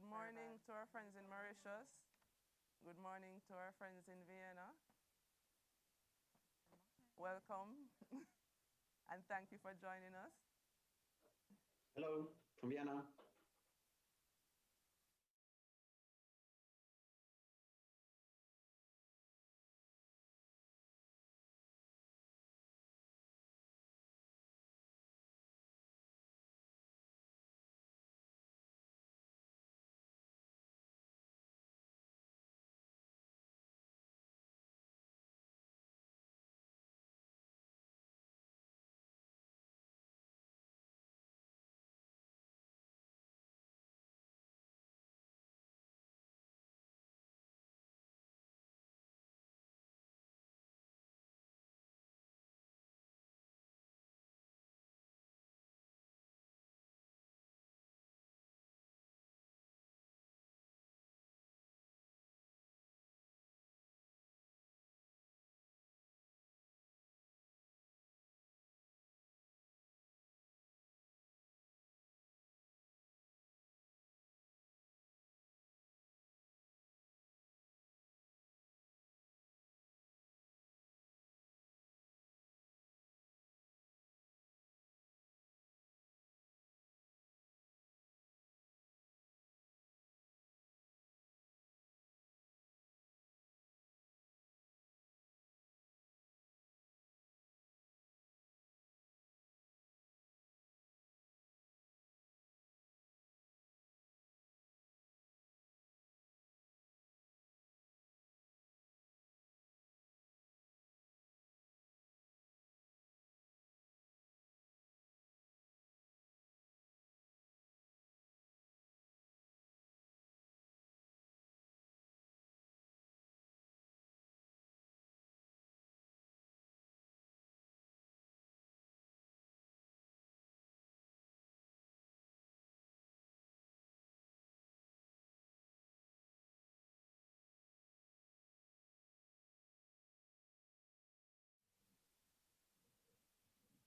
morning to our friends in Mauritius. Good morning to our friends in Vienna. Welcome, and thank you for joining us. Hello from Vienna.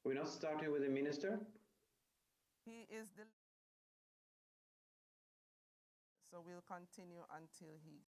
We're not starting with the minister. He is the... So we'll continue until he...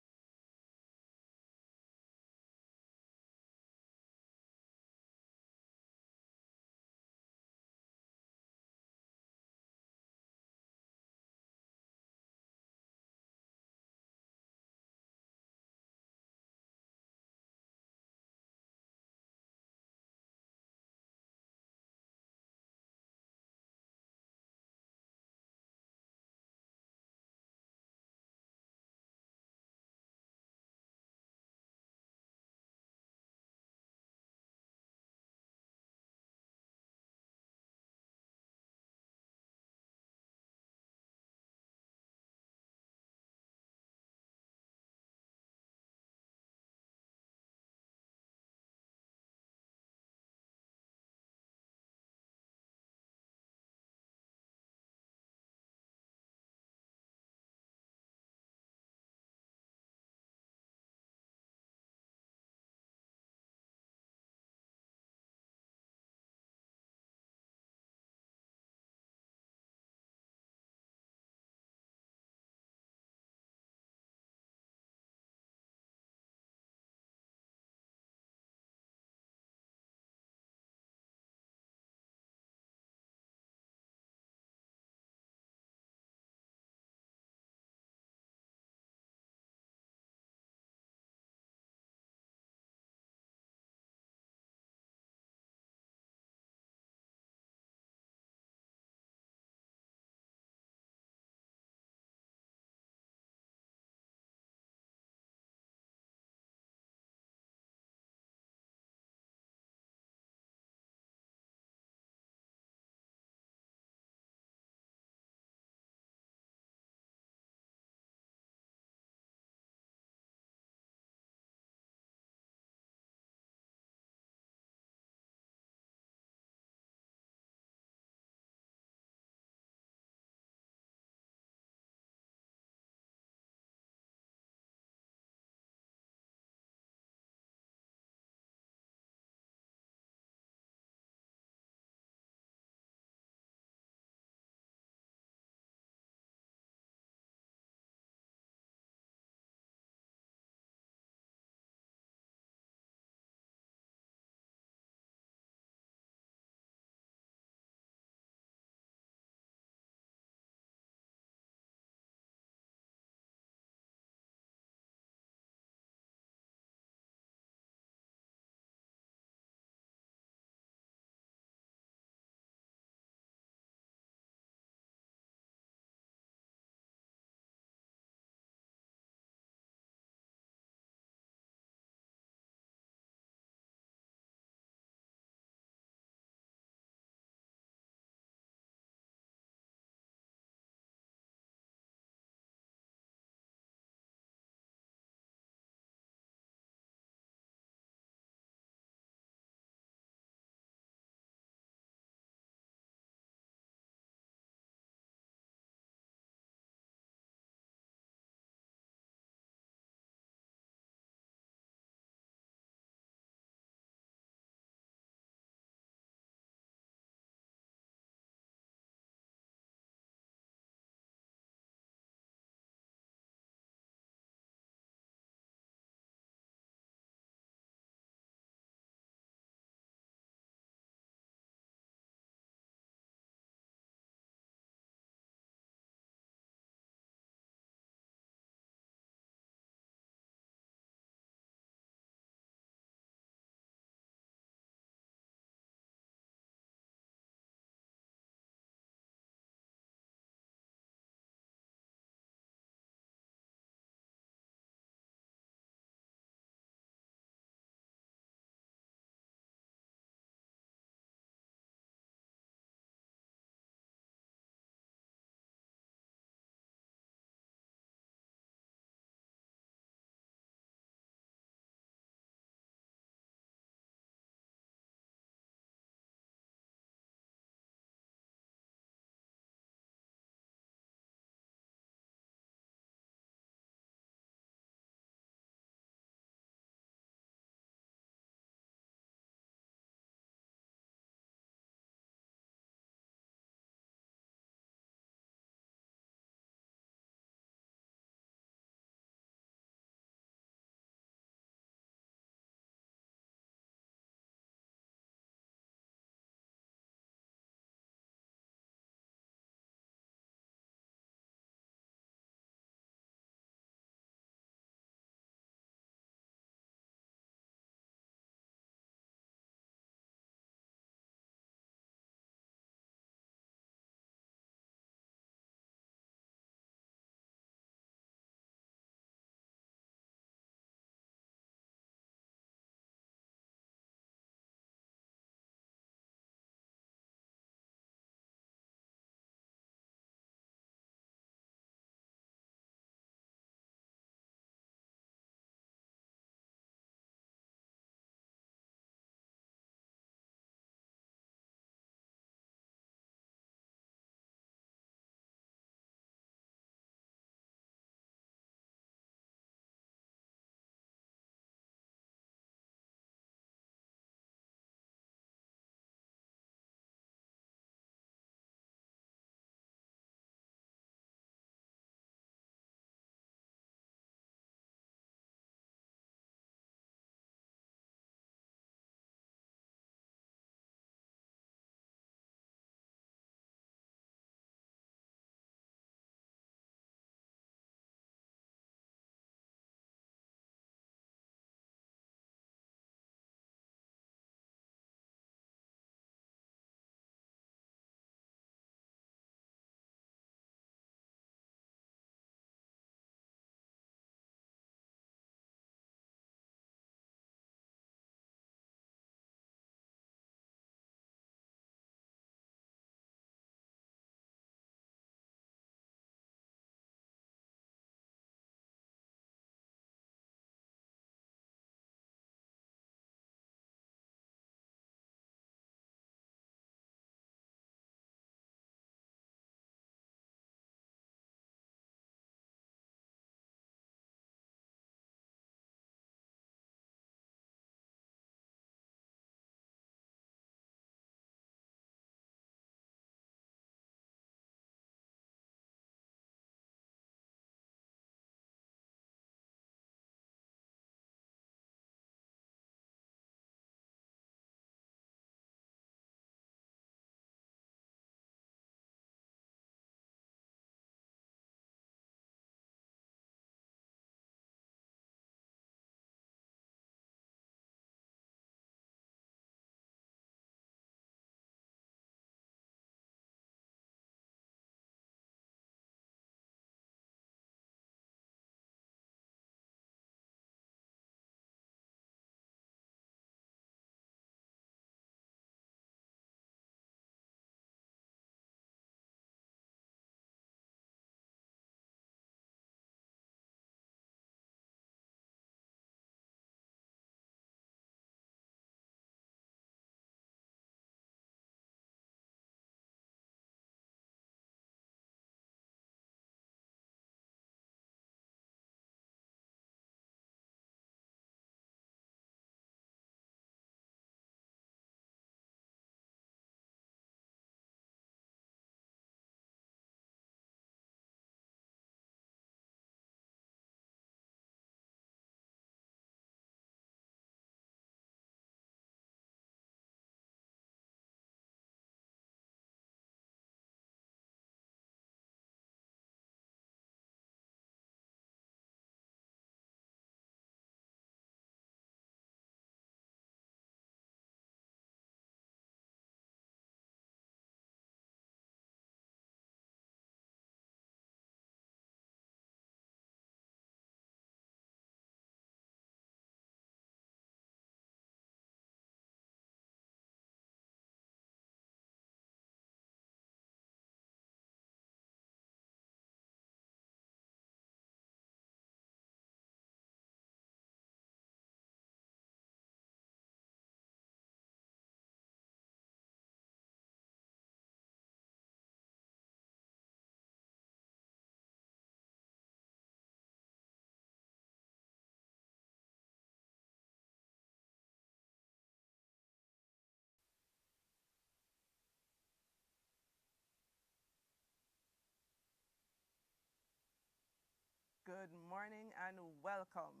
Good morning and welcome.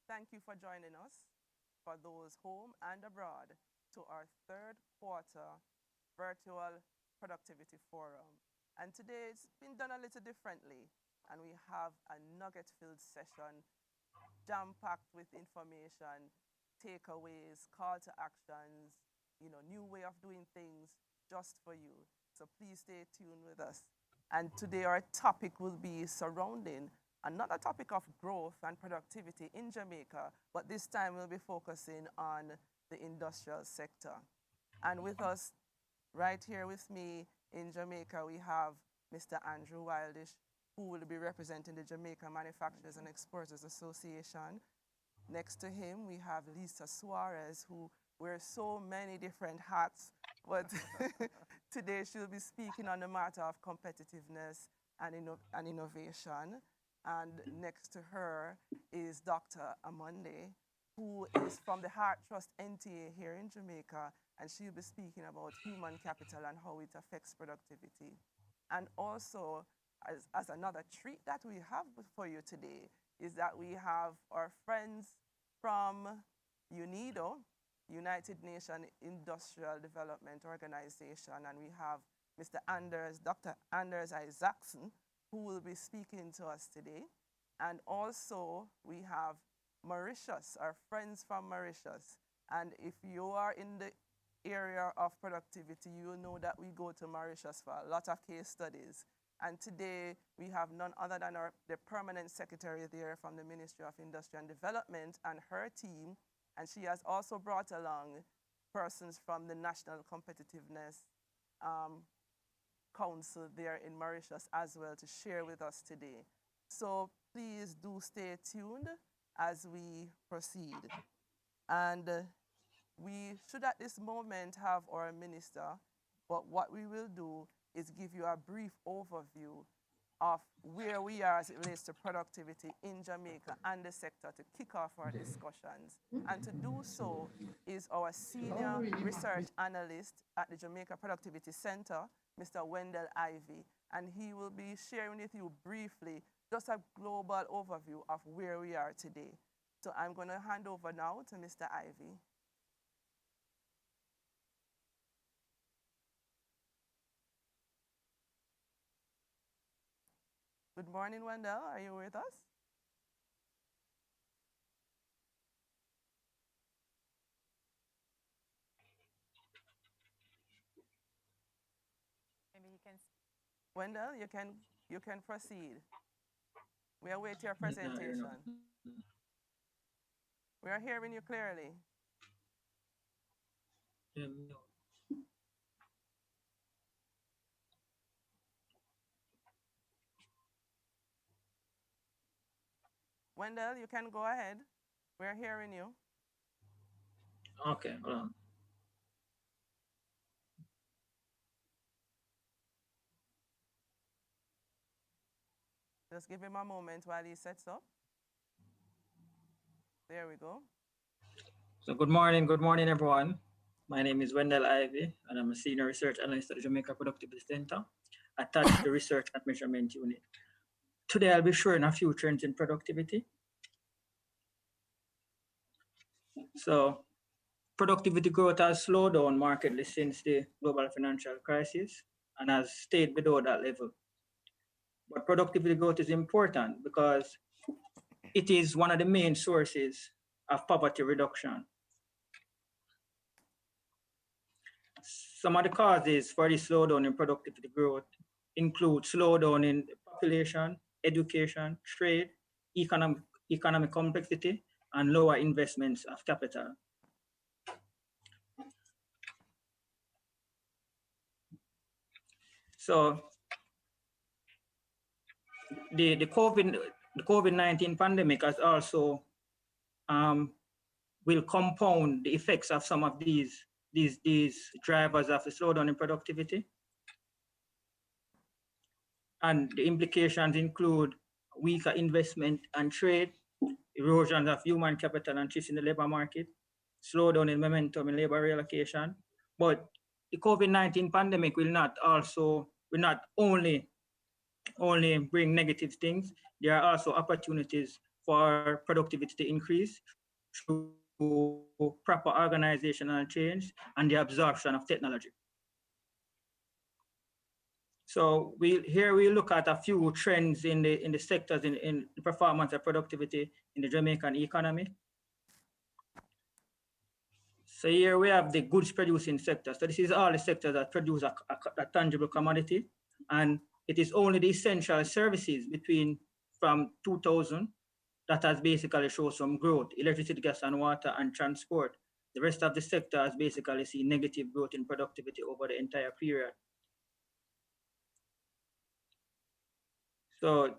Thank you for joining us, for those home and abroad, to our third quarter virtual productivity forum. And today it's been done a little differently, and we have a nugget-filled session, jam-packed with information, takeaways, call to actions, new way of doing things just for you. So please stay tuned with us. And today our topic will be surrounding another topic of growth and productivity in Jamaica, but this time we'll be focusing on the industrial sector. And with us, right here with me in Jamaica, we have Mr. Andrew Wildish, who will be representing the Jamaica Manufacturers and Exporters Association. Next to him, we have Lisa Suarez, who wears so many different hats, but today she'll be speaking on the matter of competitiveness and innovation. And next to her is Dr. Amonde, who is from the Heart Trust NTA here in Jamaica, and she'll be speaking about human capital and how it affects productivity. And also, as another treat that we have for you today, is that we have our friends from UNIDO, United Nations Industrial Development Organization, and we have Dr. Anders Isaacson, who will be speaking to us today. And also we have Mauritius, our friends from Mauritius. And if you are in the area of productivity, you will know that we go to Mauritius for a lot of case studies. And today we have none other than the permanent secretary there from the Ministry of Industry and Development and her team. And she has also brought along persons from the National Competitiveness Council there in Mauritius as well to share with us today. So please do stay tuned as we proceed. And we should at this moment have our minister, but what we will do is give you a brief overview of where we are as it relates to productivity in Jamaica and the sector to kick off our discussions. And to do so is our senior research analyst at the Jamaica Productivity Center, Mr. Wendell Ivy, and he will be sharing with you briefly just a global overview of where we are today. So I'm going to hand over now to Mr. Ivy. Good morning, Wendell. Are you with us? Maybe you can. Wendell, you can proceed. We await your presentation. We are hearing you clearly. Wendell, you can go ahead. We're hearing you. Okay, hold on. Just give him a moment while he sets up. There we go. So good morning, everyone. My name is Wendell Ivy, and I'm a senior research analyst at the Jamaica Productivity Center, attached to the Research and Measurement Unit. Today, I'll be sharing a few trends in productivity. So productivity growth has slowed down markedly since the global financial crisis and has stayed below that level. But productivity growth is important because it is one of the main sources of poverty reduction. Some of the causes for the slowdown in productivity growth include slowdown in population, education, trade, economic complexity, and lower investments of capital. So the COVID-19 pandemic has also will compound the effects of some of these drivers of the slowdown in productivity. And the implications include weaker investment and trade, erosion of human capital and shifts in the labor market, slowdown in momentum in labor reallocation. But the COVID-19 pandemic will not only only bring negative things. There are also opportunities for productivity to increase through proper organizational change and the absorption of technology. So here we look at a few trends in the sectors in the performance and productivity in the Jamaican economy. So here we have the goods producing sector. So this is all the sectors that produce a tangible commodity, and it is only the essential services from 2000 that has basically shown some growth: electricity, gas, and water, and transport. The rest of the sector has basically seen negative growth in productivity over the entire period. So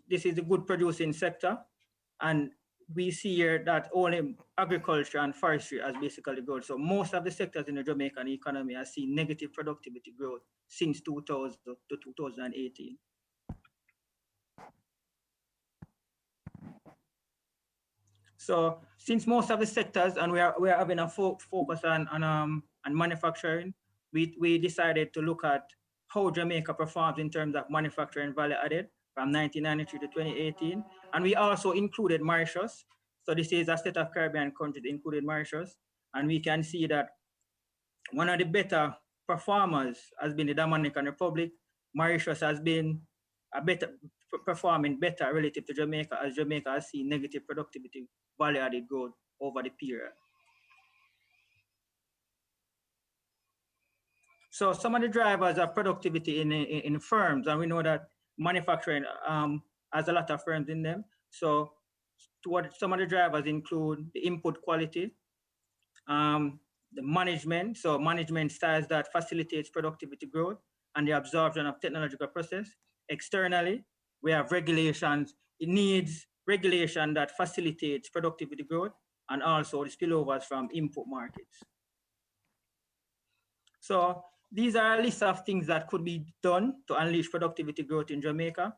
this is the good producing sector, and we see here that only agriculture and forestry has basically grown. So most of the sectors in the Jamaican economy have seen negative productivity growth since 2000 to 2018. So since most of the sectors, and we are having a focus on manufacturing, we decided to look at how Jamaica performs in terms of manufacturing value added from 1993 to 2018. And we also included Mauritius. So this is a set of Caribbean countries included Mauritius. And we can see that one of the better performers has been the Dominican Republic. Mauritius has been performing better relative to Jamaica, as Jamaica has seen negative productivity value added growth over the period. So some of the drivers of productivity in firms, and we know that manufacturing has a lot of firms in them. So some of the drivers include the input quality, the management, so management styles that facilitates productivity growth, and the absorption of technological process. Externally, we have regulations. It needs regulation that facilitates productivity growth, and also the spillovers from input markets. So these are a list of things that could be done to unleash productivity growth in Jamaica.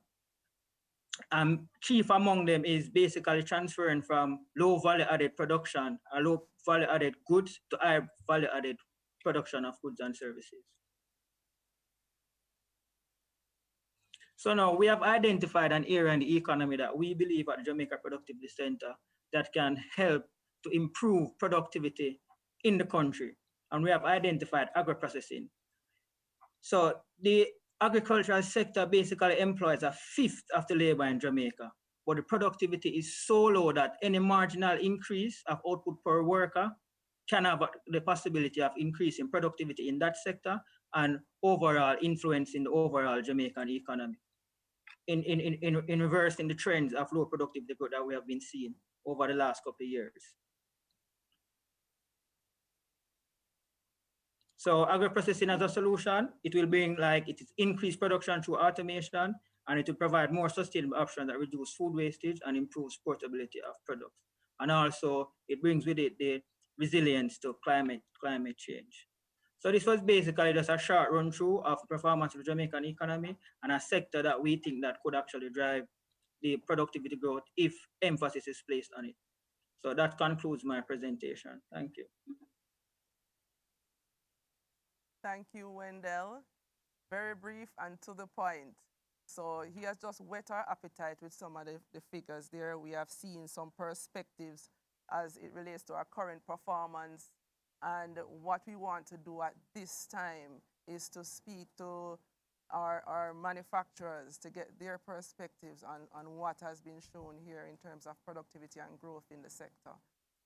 Chief among them is basically transferring from low value added production or low value added goods to high value added production of goods and services. So now we have identified an area in the economy that we believe at the Jamaica Productivity Center that can help to improve productivity in the country. And we have identified agro-processing. So the agricultural sector basically employs a fifth of the labor in Jamaica, but the productivity is so low that any marginal increase of output per worker can have the possibility of increasing productivity in that sector and overall influencing the overall Jamaican economy in reversing the trends of low productivity growth that we have been seeing over the last couple of years. So agro-processing as a solution, it will bring increased production through automation, and it will provide more sustainable options that reduce food wastage and improves portability of products. And also it brings with it the resilience to climate change. So this was basically just a short run through of the performance of the Jamaican economy and a sector that we think that could actually drive the productivity growth if emphasis is placed on it. So that concludes my presentation. Thank you. Thank you, Wendell. Very brief and to the point. So he has just whet our appetite with some of the figures there. We have seen some perspectives as it relates to our current performance. And what we want to do at this time is to speak to our manufacturers to get their perspectives on what has been shown here in terms of productivity and growth in the sector.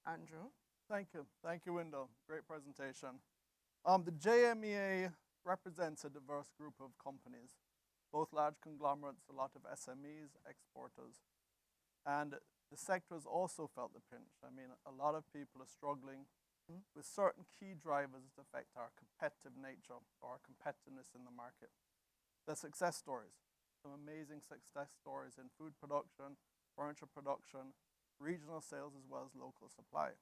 Andrew? Thank you. Thank you, Wendell. Great presentation. The JMEA represents a diverse group of companies, both large conglomerates, a lot of SMEs, exporters. And the sector has also felt the pinch. I mean, a lot of people are struggling with certain key drivers that affect our competitive nature or our competitiveness in the market. The success stories, some amazing success stories in food production, furniture production, regional sales, as well as local supply.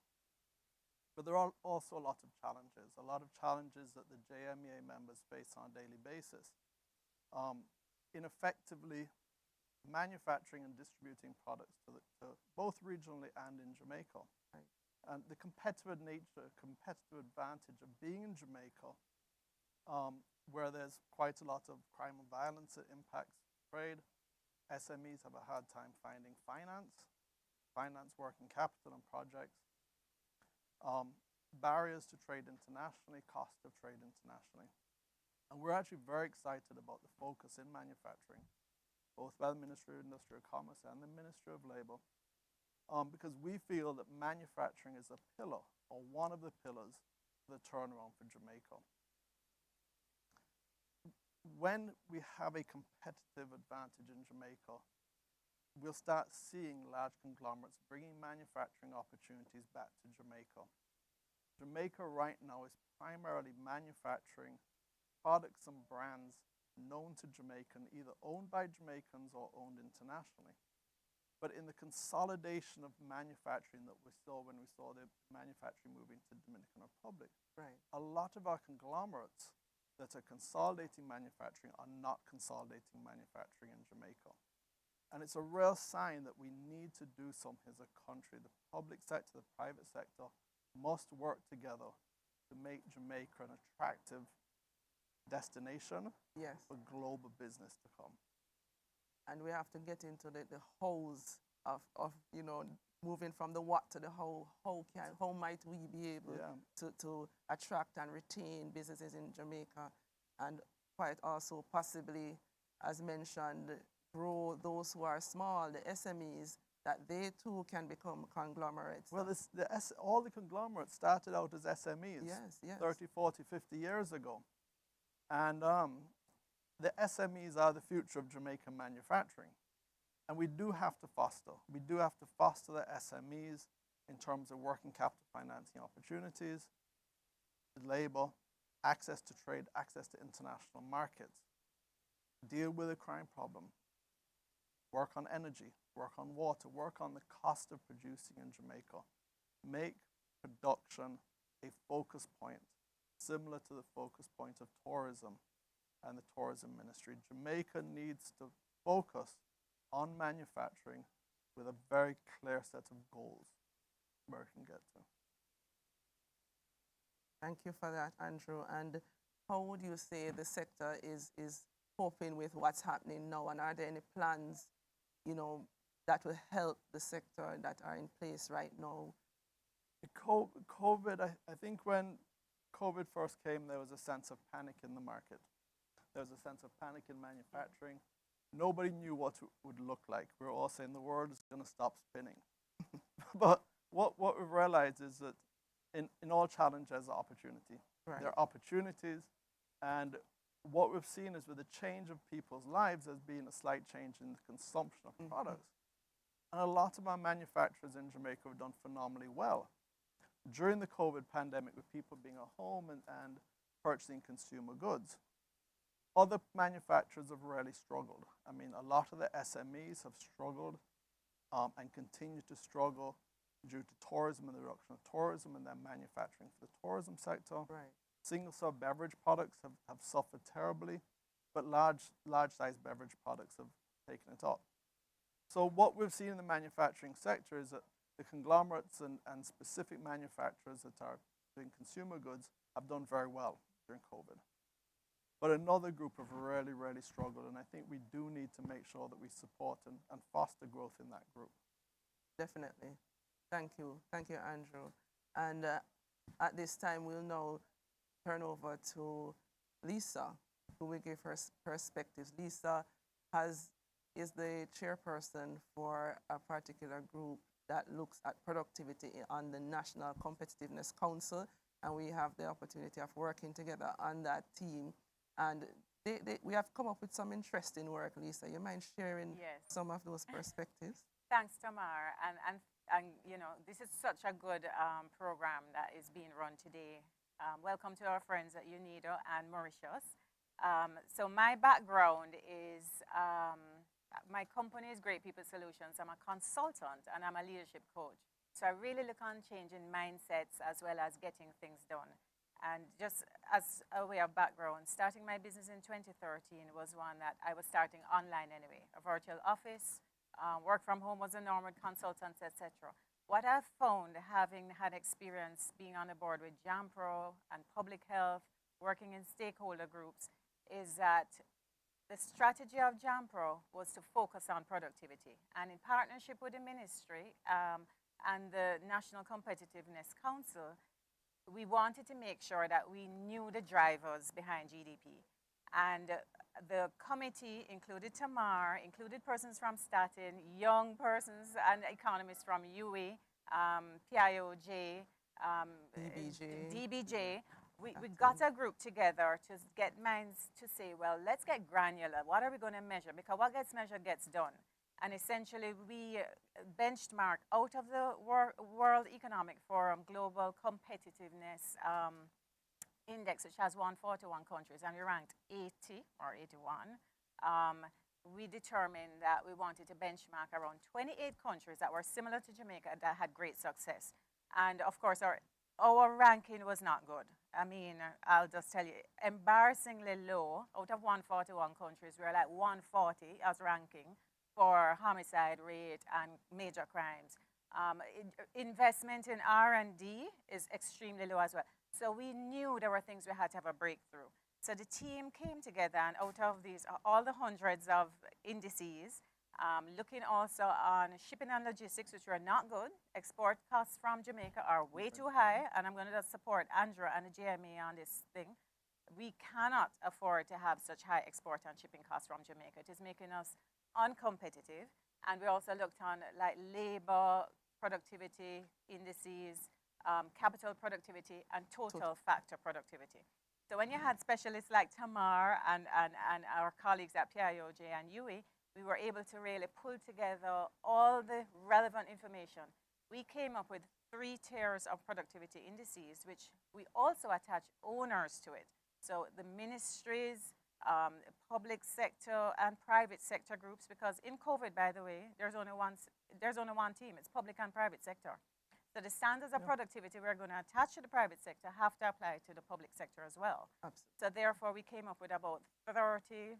But there are also a lot of challenges that the JMEA members face on a daily basis. In effectively manufacturing and distributing products to both regionally and in Jamaica. Right. And the competitive nature, competitive advantage of being in Jamaica, where there's quite a lot of crime and violence that impacts trade. SMEs have a hard time finding finance working capital and projects. Barriers to trade internationally, cost of trade internationally. And we're actually very excited about the focus in manufacturing, both by the Ministry of Industry and Commerce and the Ministry of Labor, because we feel that manufacturing is a pillar, or one of the pillars, of the turnaround for Jamaica. When we have a competitive advantage in Jamaica, we'll start seeing large conglomerates bringing manufacturing opportunities back to Jamaica. Jamaica right now is primarily manufacturing products and brands known to Jamaican, either owned by Jamaicans or owned internationally. But in the consolidation of manufacturing that we saw when we saw the manufacturing moving to Dominican Republic, Right. a lot of our conglomerates that are consolidating manufacturing are not consolidating manufacturing in Jamaica. And it's a real sign that we need to do something as a country. The public sector, the private sector must work together to make Jamaica an attractive destination Yes. for global business to come. And we have to get into the hows of moving from the what to the how might we be able to attract and retain businesses in Jamaica, and quite also possibly, as mentioned, grow those who are small, the SMEs, that they too can become conglomerates. Well, all the conglomerates started out as SMEs Yes, yes. 30, 40, 50 years ago. And the SMEs are the future of Jamaican manufacturing. And we do have to foster. We do have to foster the SMEs in terms of working capital financing opportunities, labor, access to trade, access to international markets, deal with the crime problem, work on energy, work on water, work on the cost of producing in Jamaica, make production a focus point, similar to the focus point of tourism and the tourism ministry. Jamaica needs to focus on manufacturing with a very clear set of goals where it can get to. Thank you for that, Andrew. And how would you say the sector is coping with what's happening now? And are there any plans, that will help the sector that are in place right now? COVID, I think when COVID first came, there was a sense of panic in the market. There was a sense of panic in manufacturing. Nobody knew what it would look like. We were all saying the world is going to stop spinning. But what we've realized is that in all challenge there's opportunity. Right. There are opportunities, and what we've seen is with the change of people's lives, there's been a slight change in the consumption of products. And a lot of our manufacturers in Jamaica have done phenomenally well. During the COVID pandemic, with people being at home and purchasing consumer goods, other manufacturers have really struggled. I mean, a lot of the SMEs have struggled and continue to struggle due to tourism and the reduction of tourism and their manufacturing for the tourism sector. Right. Single-serve beverage products have suffered terribly, but large-sized beverage products have taken it up. So what we've seen in the manufacturing sector is that the conglomerates and specific manufacturers that are doing consumer goods have done very well during COVID. But another group have really, really struggled, and I think we do need to make sure that we support and foster growth in that group. Definitely. Thank you. Thank you, Andrew. And at this time, we'll now turn over to Lisa, who will give her perspectives. Lisa is the chairperson for a particular group that looks at productivity on the National Competitiveness Council, and we have the opportunity of working together on that team. And we have come up with some interesting work, Lisa. You mind sharing some of those perspectives? Thanks, Tamar. And this is such a good program that is being run today. Welcome to our friends at UNIDO and Mauritius. So my background is, my company is Great People Solutions. I'm a consultant and I'm a leadership coach. So I really look on changing mindsets as well as getting things done. And just as a way of background, starting my business in 2013 was one that I was starting online anyway, a virtual office, work from home was a norm with consultants, etc. What I've found, having had experience being on the board with JAMPRO and public health, working in stakeholder groups, is that the strategy of JAMPRO was to focus on productivity. And in partnership with the ministry and the National Competitiveness Council, we wanted to make sure that we knew the drivers behind GDP. And the committee included Tamar, included persons from Staten, young persons and economists from UWI, PIOJ, DBJ. We got a group together to get minds to say, well, let's get granular. What are we going to measure? Because what gets measured gets done. And essentially, we benchmark out of the World Economic Forum Global Competitiveness Index, which has 141 countries, and we ranked 80 or 81. We determined that we wanted to benchmark around 28 countries that were similar to Jamaica that had great success. And of course, our ranking was not good. I mean, I'll just tell you, embarrassingly low. Out of 141 countries, we were like 140 as ranking for homicide rate and major crimes. Investment in R&D is extremely low as well. So we knew there were things we had to have a breakthrough. So the team came together, and out of these, all the hundreds of indices, looking also on shipping and logistics, which were not good. Export costs from Jamaica are way too high, and I'm going to just support Andrew and the JMA on this thing. We cannot afford to have such high export and shipping costs from Jamaica. It is making us uncompetitive. And we also looked on like labor productivity indices, capital productivity, and total factor productivity. So when you had specialists like Tamar and our colleagues at PIOJ and UWI, we were able to really pull together all the relevant information. We came up with 3 tiers of productivity indices, which we also attach owners to it. So the ministries, public sector, and private sector groups, because in COVID, by the way, there's only one team. It's public and private sector. So the standards of productivity we're going to attach to the private sector have to apply to the public sector as well. Absolutely. So therefore, we came up with about 30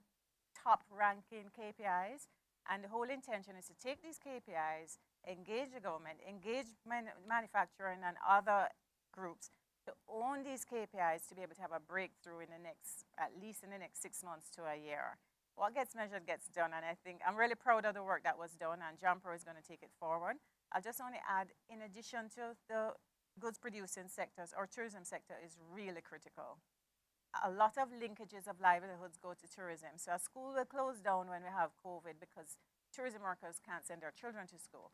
top-ranking KPIs, and the whole intention is to take these KPIs, engage the government, engage manufacturing and other groups to own these KPIs to be able to have a breakthrough in the next, at least in the next 6 months to a year. What gets measured gets done, and I think I'm really proud of the work that was done, and JAMPRO is going to take it forward. I'll just only add, in addition to the goods-producing sectors, our tourism sector is really critical. A lot of linkages of livelihoods go to tourism. So a school will close down when we have COVID because tourism workers can't send their children to school.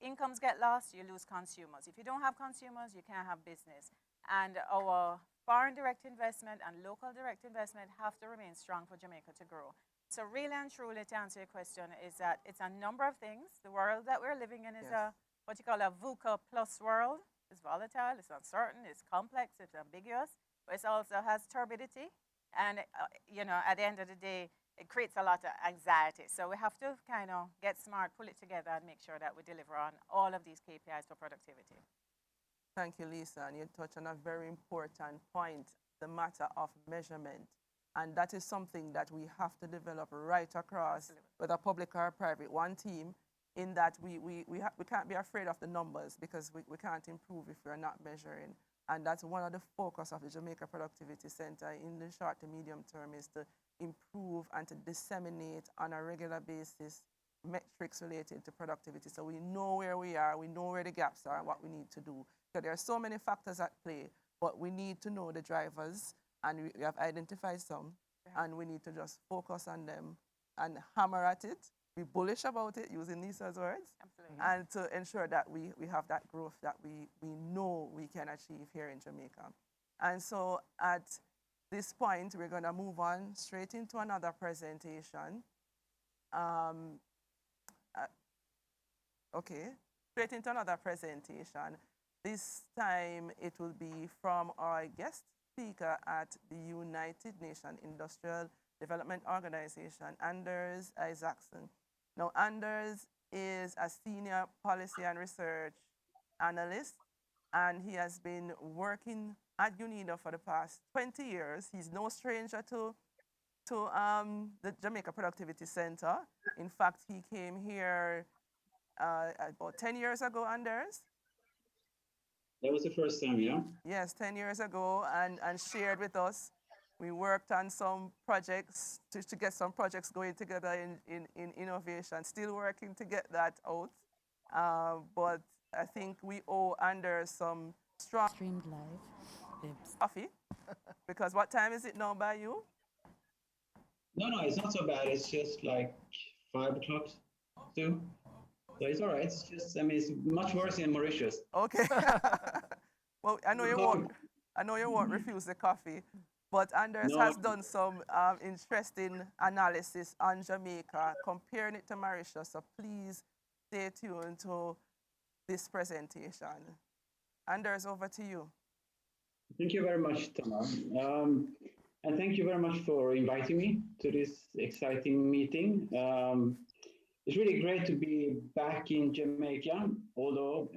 Incomes get lost, you lose consumers. If you don't have consumers, you can't have business. And our foreign direct investment and local direct investment have to remain strong for Jamaica to grow. So really and truly, to answer your question, is that it's a number of things. The world that we're living in is what you call a VUCA plus world. It's volatile, it's uncertain, it's complex, it's ambiguous, but it also has turbidity. And, you know, at the end of the day, it creates a lot of anxiety. So we have to kind of get smart, pull it together, and make sure that we deliver on all of these KPIs for productivity. Thank you, Lisa. And you touched on a very important point, the matter of measurement. And that is something that we have to develop right across, whether public or private, one team, in that we can't be afraid of the numbers because we can't improve if we're not measuring. And that's one of the focus of the Jamaica Productivity Center in the short to medium term, is to improve and to disseminate on a regular basis metrics related to productivity. So we know where we are, we know where the gaps are and what we need to do. So there are so many factors at play, but we need to know the drivers, and we have identified some, and we need to just focus on them and hammer at it, be bullish about it, using Lisa's words, and to ensure that we have that growth that we know we can achieve here in Jamaica. And so at this point, we're going to move on straight into another presentation. Straight into another presentation. This time it will be from our guest speaker at the United Nations Industrial Development Organization, Anders Isaacson. Now, Anders is a senior policy and research analyst, and he has been working at UNIDO for the past 20 years. He's no stranger to the Jamaica Productivity Center. In fact, he came here about 10 years ago, Anders. That was the first time, yeah? Yes, 10 years ago, and shared with us We worked on some projects to get some projects going together in innovation. Still working to get that out. But I think we owe Anders some strong Streamed live. coffee. Because what time is it now by you? No, it's not so bad. It's just like 5 o'clock too. So it's all right. It's just, I mean, it's much worse in Mauritius. Okay. Well, I know you won't refuse the coffee, but Anders No. has done some interesting analysis on Jamaica, comparing it to Mauritius. So please stay tuned to this presentation. Anders, over to you. Thank you very much, Tamar. And thank you very much for inviting me to this exciting meeting. It's really great to be back in Jamaica, although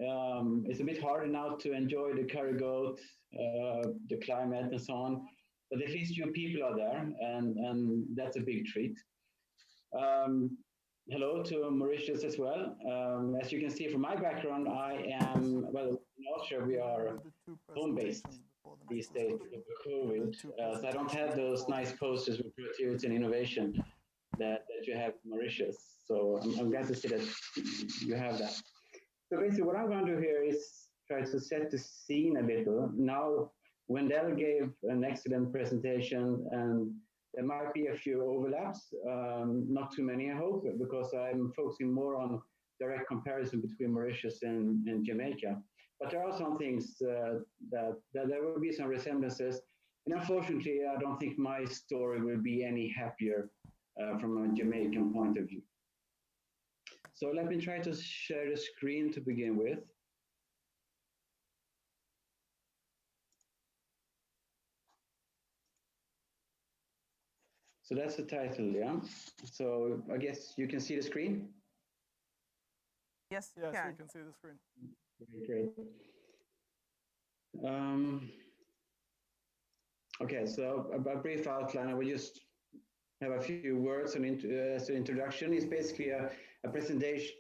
it's a bit harder now to enjoy the curry goat, the climate and so on. But at least you people are there, and that's a big treat. Hello to Mauritius as well. As you can see from my background, I am, well, in Austria we are home-based these days with COVID. So I don't have those nice posters with productivity and innovation that you have in Mauritius. So I'm glad to see that you have that. So basically what I'm going to do here is try to set the scene a little. Now, Wendell gave an excellent presentation, and there might be a few overlaps, not too many, I hope, because I'm focusing more on direct comparison between Mauritius and Jamaica. But there are some things that there will be some resemblances. And unfortunately, I don't think my story will be any happier from a Jamaican point of view. So let me try to share the screen to begin with. So that's the title, yeah? So I guess you can see the screen? Yes, Yes, can. we can see the screen. Great. Okay, so a brief outline. I will just have a few words on as an introduction. It's basically a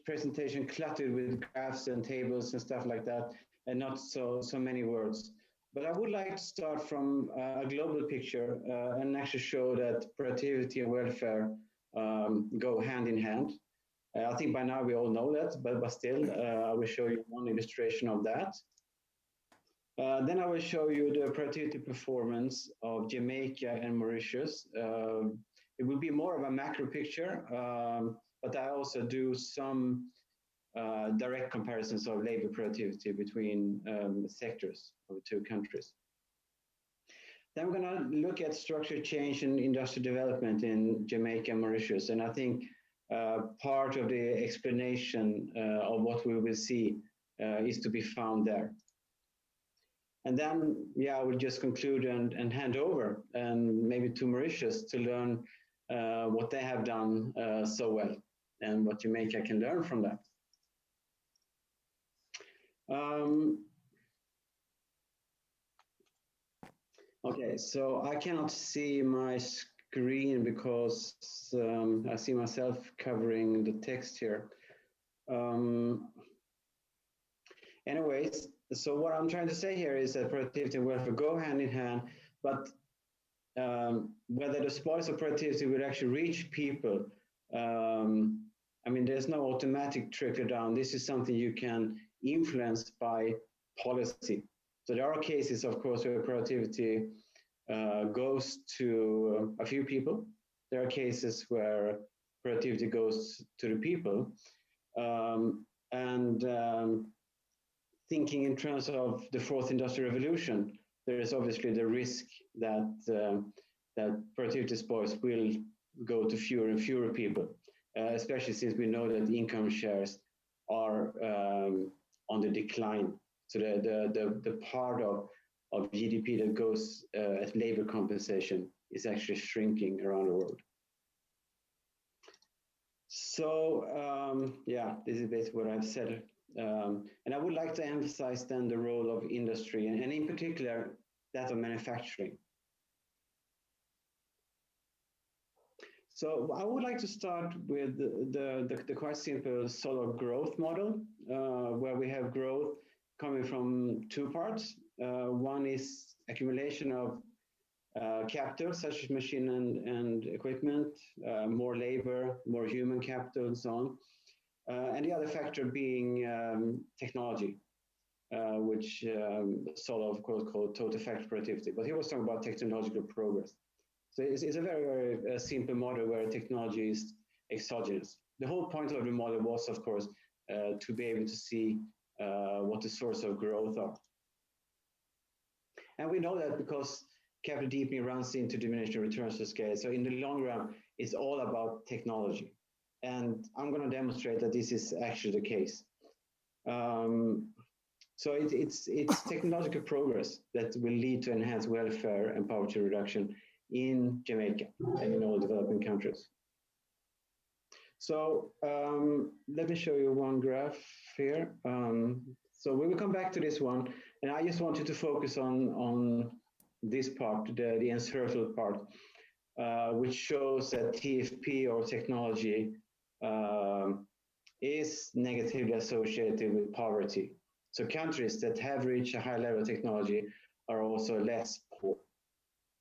presentation cluttered with graphs and tables and stuff like that, and not so many words. But I would like to start from a global picture and actually show that productivity and welfare go hand in hand. I think by now we all know that, but still, I will show you one illustration of that. Then I will show you the productivity performance of Jamaica and Mauritius. It will be more of a macro picture, but I also do some direct comparisons of labor productivity between sectors of the two countries. Then we're going to look at structural change and industrial development in Jamaica and Mauritius. And I think part of the explanation of what we will see is to be found there. And then, yeah, I will just conclude and hand over and maybe to Mauritius to learn what they have done so well and what Jamaica can learn from that. Okay, so I cannot see my screen because I see myself covering the text here. Anyways, so what I'm trying to say here is that productivity and welfare go hand in hand, but whether the spoils of productivity will actually reach people, I mean, there's no automatic trickle down. This is something you can influence by policy. So there are cases, of course, where productivity goes to a few people. There are cases where productivity goes to the people. Thinking in terms of the fourth industrial revolution, there is obviously the risk that that productivity spoils will go to fewer and fewer people, especially since we know that income shares are on the decline. So the part of GDP that goes as labor compensation is actually shrinking around the world. So yeah, this is basically what I've said. And I would like to emphasize then the role of industry and in particular that of manufacturing. So I would like to start with the quite simple solid growth model, where we have growth coming from two parts. One is accumulation of capital, such as machine and equipment, more labor, more human capital, and so on. And the other factor being technology, which Solo, of course, called total factor productivity. But he was talking about technological progress. So it's a very, very simple model where technology is exogenous. The whole point of the model was, of course, to be able to see what the source of growth are. And we know that because capital deepening runs into diminishing returns to scale. So in the long run, it's all about technology. And I'm going to demonstrate that this is actually the case. So it's technological progress that will lead to enhanced welfare and poverty reduction in Jamaica and in all developing countries. So let me show you one graph here. So we will come back to this one, and I just wanted to focus on this part, the encircled part, which shows that TFP or technology is negatively associated with poverty. So countries that have reached a high level of technology are also less poor.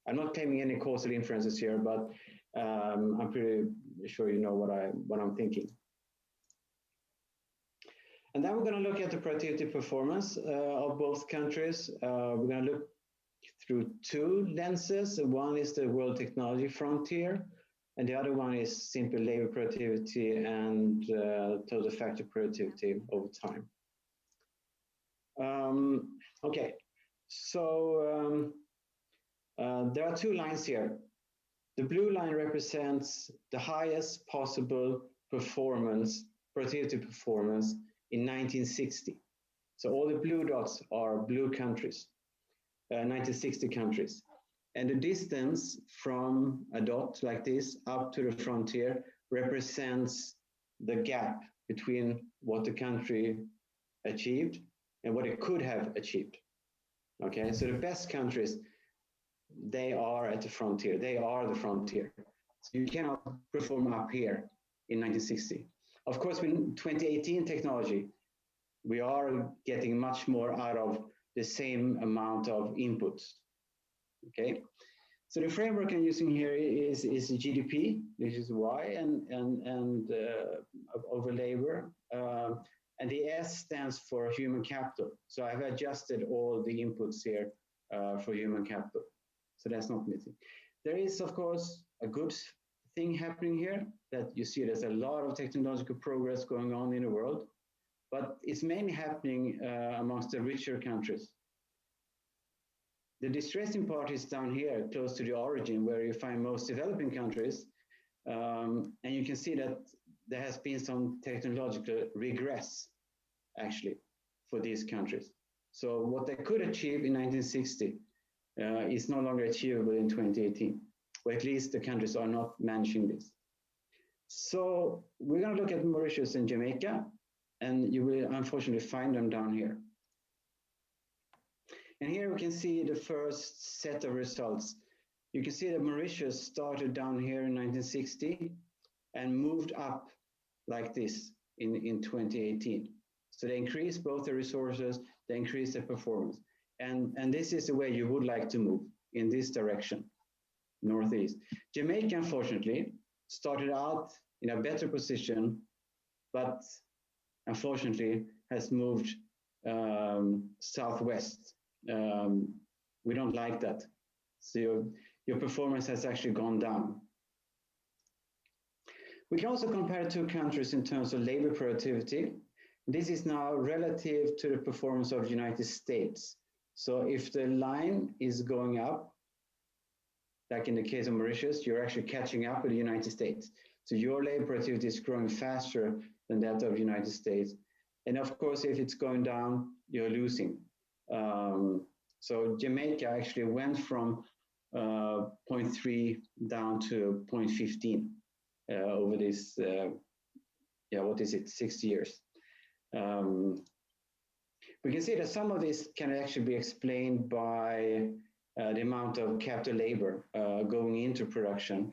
I'm not claiming any causal inferences here, but I'm pretty sure you know what I'm thinking. And then we're going to look at the productivity performance of both countries. We're going to look through two lenses. One is the world technology frontier, and the other one is simply labor productivity and total factor productivity over time. Okay, so there are two lines here. The blue line represents the highest possible performance, productivity performance in 1960. So all the blue dots are blue countries, 1960 countries. And the distance from a dot like this up to the frontier represents the gap between what the country achieved and what it could have achieved. Okay, so the best countries, they are at the frontier. They are the frontier. So you cannot perform up here in 1960. Of course, with 2018 technology, we are getting much more out of the same amount of inputs. Okay, so the framework I'm using here is GDP, which is Y, and over labor, and the S stands for human capital. So I've adjusted all the inputs here for human capital. So that's not missing. There is, of course, a good thing happening here that you see there's a lot of technological progress going on in the world, but it's mainly happening amongst the richer countries. The distressing part is down here, close to the origin, where you find most developing countries. And you can see that there has been some technological regress, actually, for these countries. So what they could achieve in 1960 is no longer achievable in 2018, or at least the countries are not managing this. So we're going to look at Mauritius and Jamaica, and you will unfortunately find them down here. And here we can see the first set of results. You can see that Mauritius started down here in 1960 and moved up like this in 2018. So they increased both the resources, they increased the performance. And this is the way you would like to move, in this direction, northeast. Jamaica, unfortunately, started out in a better position, but unfortunately has moved southwest. We don't like that. So your performance has actually gone down. We can also compare two countries in terms of labor productivity. This is now relative to the performance of the United States. So if the line is going up, like in the case of Mauritius, you're actually catching up with the United States. So your labor productivity is growing faster than that of the United States. And of course, if it's going down, you're losing. So Jamaica actually went from 0.3 down to 0.15 over this, what is it, 6 years. We can see that some of this can actually be explained by the amount of capital labor going into production.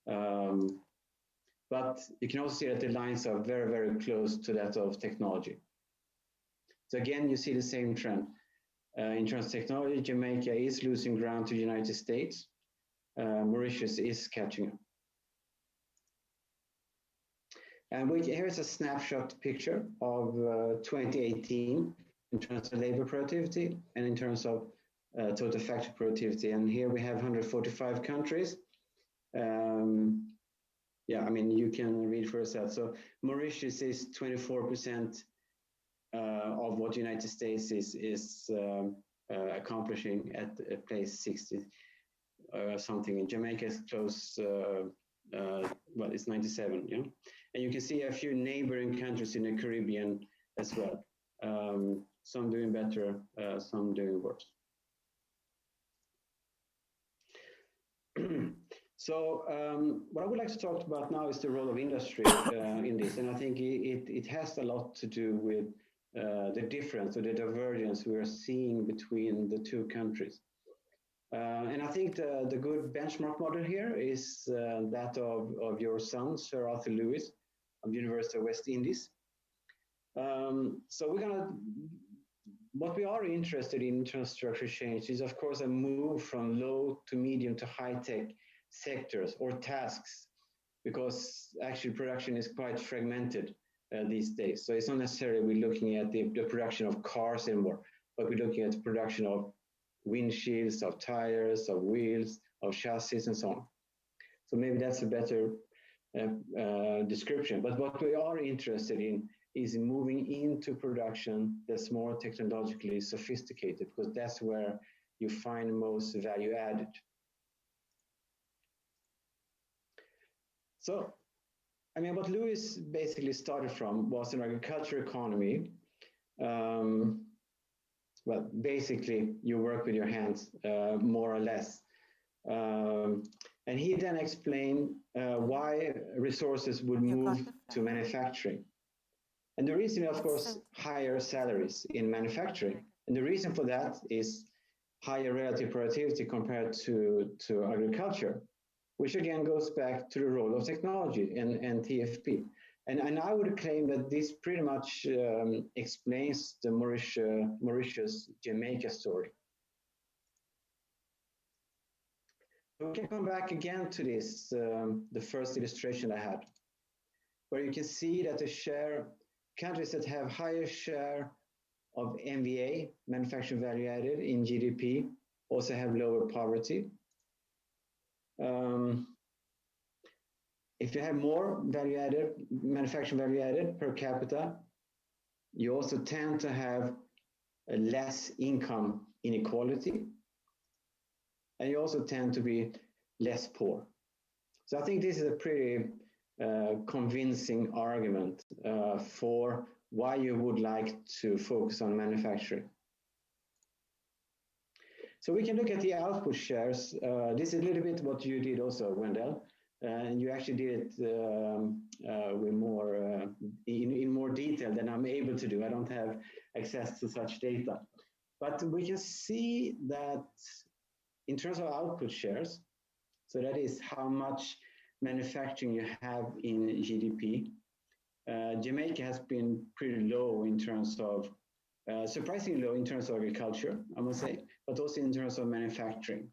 But you can also see that the lines are very, very close to that of technology. So again, you see the same trend. In terms of technology, Jamaica is losing ground to the United States. Mauritius is catching up. And here's a snapshot picture of 2018 in terms of labor productivity and in terms of total factory productivity. And here we have 145 countries. Yeah, I mean, you can read for yourself. So Mauritius is 24% of what the United States is accomplishing at place 60 something. In Jamaica is close, well, it's 97, yeah? And you can see a few neighboring countries in the Caribbean as well. Some doing better, some doing worse. So what I would like to talk about now is the role of industry in this, and I think it has a lot to do with the difference or the divergence we are seeing between the two countries. And I think the good benchmark model here is that of your son, Sir Arthur Lewis, of the University of West Indies. So what we are interested in terms of structural change is, of course, a move from low to medium to high-tech sectors or tasks, because actually production is quite fragmented these days. So it's not necessarily we're looking at the production of cars anymore, but we're looking at the production of windshields, of tires, of wheels, of chassis, and so on. So maybe that's a better description. But what we are interested in is moving into production that's more technologically sophisticated, because that's where you find most value added. So, I mean, what Lewis basically started from was an agriculture economy. Well, basically, you work with your hands, more or less. And he then explained why resources would move to manufacturing. And the reason, of course, higher salaries in manufacturing. And the reason for that is higher relative productivity compared to agriculture, which again goes back to the role of technology and TFP. And I would claim that this pretty much explains the Mauritius Jamaica story. We can come back again to this, the first illustration I had, where you can see that the share, countries that have higher share of MVA, manufacturing value added, in GDP, also have lower poverty. If you have more value added, manufacturing value added per capita, you also tend to have a less income inequality, and you also tend to be less poor. So I think this is a pretty convincing argument for why you would like to focus on manufacturing. So we can look at the output shares. This is a little bit what you did also, Wendell. And you actually did it with more in more detail than I'm able to do. I don't have access to such data. But we can see that in terms of output shares, so that is how much manufacturing you have in GDP, Jamaica has been pretty low in terms of, surprisingly low in terms of agriculture, I must say, but also in terms of manufacturing.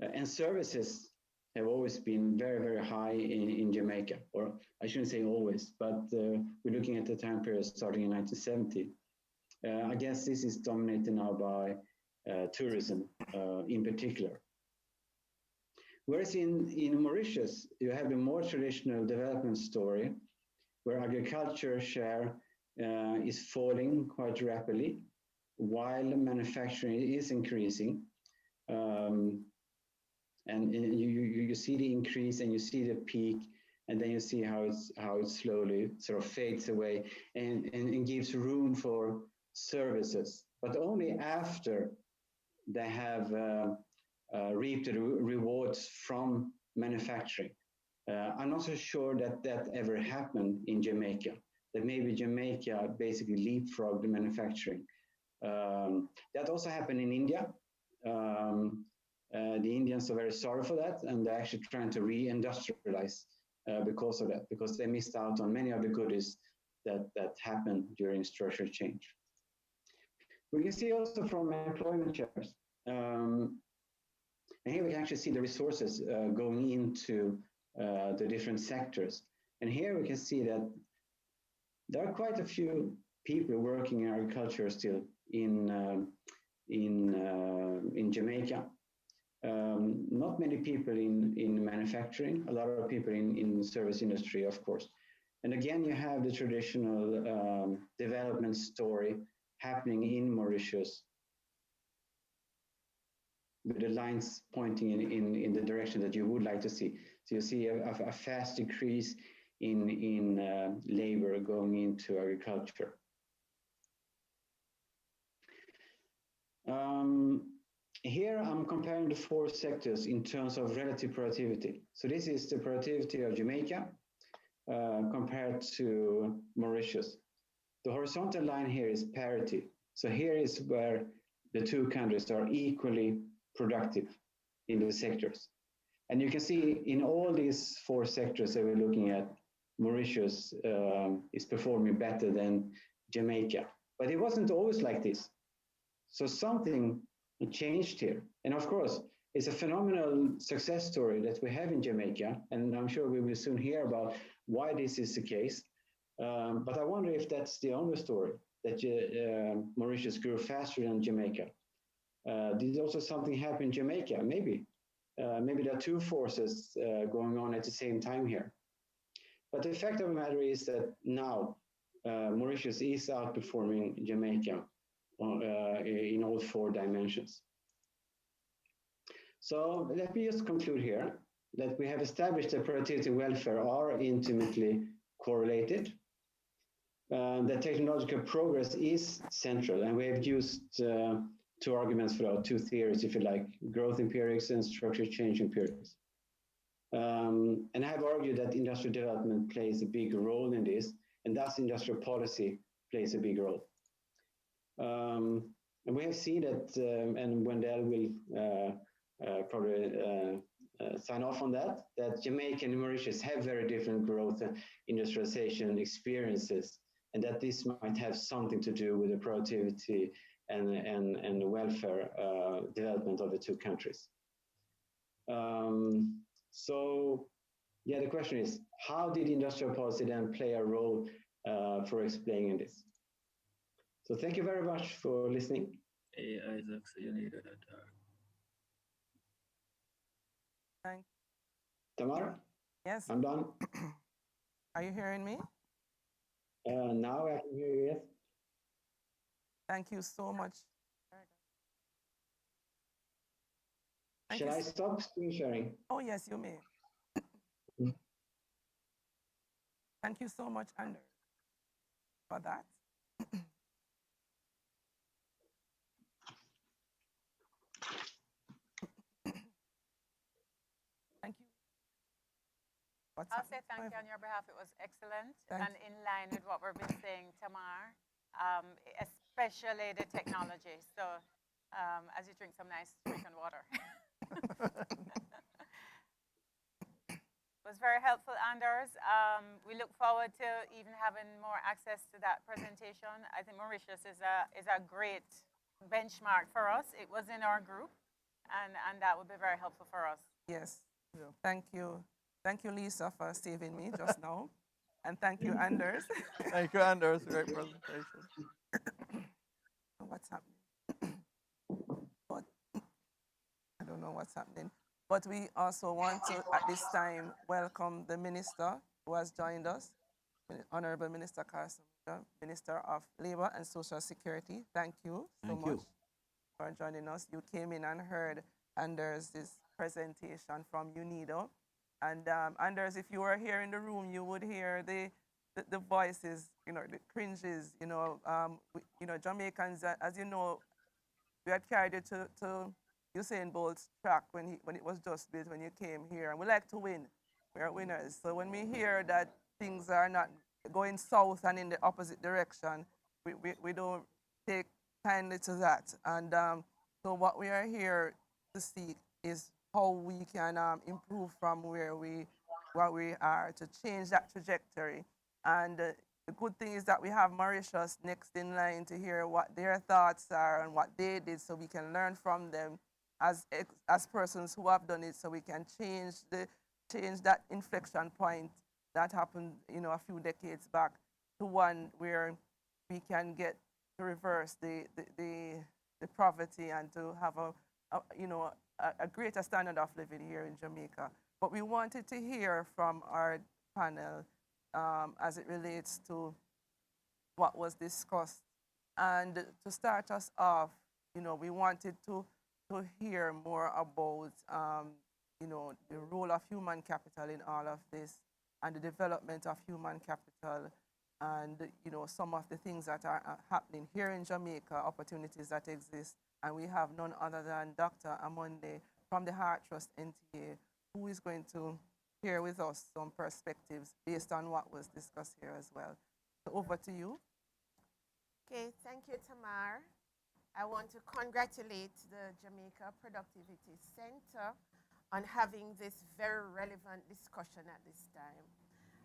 And services have always been very, very high in Jamaica, or I shouldn't say always, but we're looking at the time period starting in 1970. I guess this is dominated now by tourism in particular. Whereas in Mauritius, you have the more traditional development story where agriculture share is falling quite rapidly while manufacturing is increasing. And you see the increase and you see the peak, and then you see how it slowly sort of fades away and gives room for services, but only after they have reaped the rewards from manufacturing. I'm not so sure that ever happened in Jamaica, that maybe Jamaica basically leapfrogged the manufacturing. That also happened in India. The Indians are very sorry for that, and they're actually trying to re-industrialize because of that, because they missed out on many of the goodies that happened during structural change. We can see also from employment shares And here we can actually see the resources going into the different sectors. And here we can see that there are quite a few people working in agriculture still in Jamaica. Not many people in manufacturing, a lot of people in service industry, of course. And again, you have the traditional development story happening in Mauritius, with the lines pointing in the direction that you would like to see. So you see a fast decrease in labor going into agriculture. Here I'm comparing the 4 sectors in terms of relative productivity. So this is the productivity of Jamaica compared to Mauritius. The horizontal line here is parity. So here is where the 2 countries are equally productive in the sectors. And you can see in all these 4 sectors that we're looking at, Mauritius is performing better than Jamaica. But it wasn't always like this. So something changed here. And of course, it's a phenomenal success story that we have in Jamaica. And I'm sure we will soon hear about why this is the case. But I wonder if that's the only story, that Mauritius grew faster than Jamaica. Did also something happen in Jamaica? Maybe. Maybe there are 2 forces going on at the same time here. But the fact of the matter is that now Mauritius is outperforming Jamaica in all 4 dimensions. So let me just conclude here that we have established that productivity and welfare are intimately correlated. That technological progress is central, and we have used 2 arguments for our 2 theories, if you like, growth empirics and structure change empirics. And I have argued that industrial development plays a big role in this, and thus industrial policy plays a big role. And we have seen that, and Wendell will probably sign off on that, that Jamaica and Mauritius have very different growth and industrialization experiences, and that this might have something to do with the productivity and the welfare development of the 2 countries. So, yeah, the question is, how did industrial policy then play a role for explaining this? So thank you very much for listening. Hey, Isaac, so you needed that. Thank Tamara? Yes. I'm done. Are you hearing me? Now I can hear you, yes. Thank you so much. Shall I stop screen sharing? Oh, yes, you may. Thank you so much, Anders, for that. Thank you. I'll say thank you on your behalf. It was excellent and in line with what we've been saying, Tamar, especially the technology. So as you drink some nice freaking water. It was very helpful, Anders. We look forward to even having more access to that presentation. I think Mauritius is a great benchmark for us. It was in our group, and that would be very helpful for us. Yes. Yeah. Thank you. Thank you, Lisa, for saving me just now. And thank you, Anders. Thank you, Anders. Great presentation. What's happening? But I don't know what's happening. But we also want to, at this time, welcome the minister who has joined us, Honorable Minister Carson, Minister of Labor and Social Security. Thank you so much for joining us. You came in and heard Anders' presentation from UNIDO. And Anders, if you were here in the room, you would hear the voices, you know, the cringes, you know, Jamaicans, as you know, we had carried it to Usain Bolt's track when it was just built when you came here. And we like to win. We are winners. So when we hear that things are not going south and in the opposite direction, we don't take kindly to that. And so what we are here to see is how we can improve from where we are to change that trajectory. And the good thing is that we have Mauritius next in line to hear what their thoughts are and what they did, so we can learn from them as persons who have done it, so we can change that inflection point that happened, a few decades back, to one where we can get to reverse the poverty and to have a greater standard of living here in Jamaica. But we wanted to hear from our panel as it relates to what was discussed. And to start us off, we wanted to hear more about, the role of human capital in all of this, and the development of human capital, and some of the things that are happening here in Jamaica, opportunities that exist. And we have none other than Dr. Amonde from the Heart Trust NTA, who is going to share with us some perspectives based on what was discussed here as well. So over to you. Okay, thank you, Tamar. I want to congratulate the Jamaica Productivity Center on having this very relevant discussion at this time.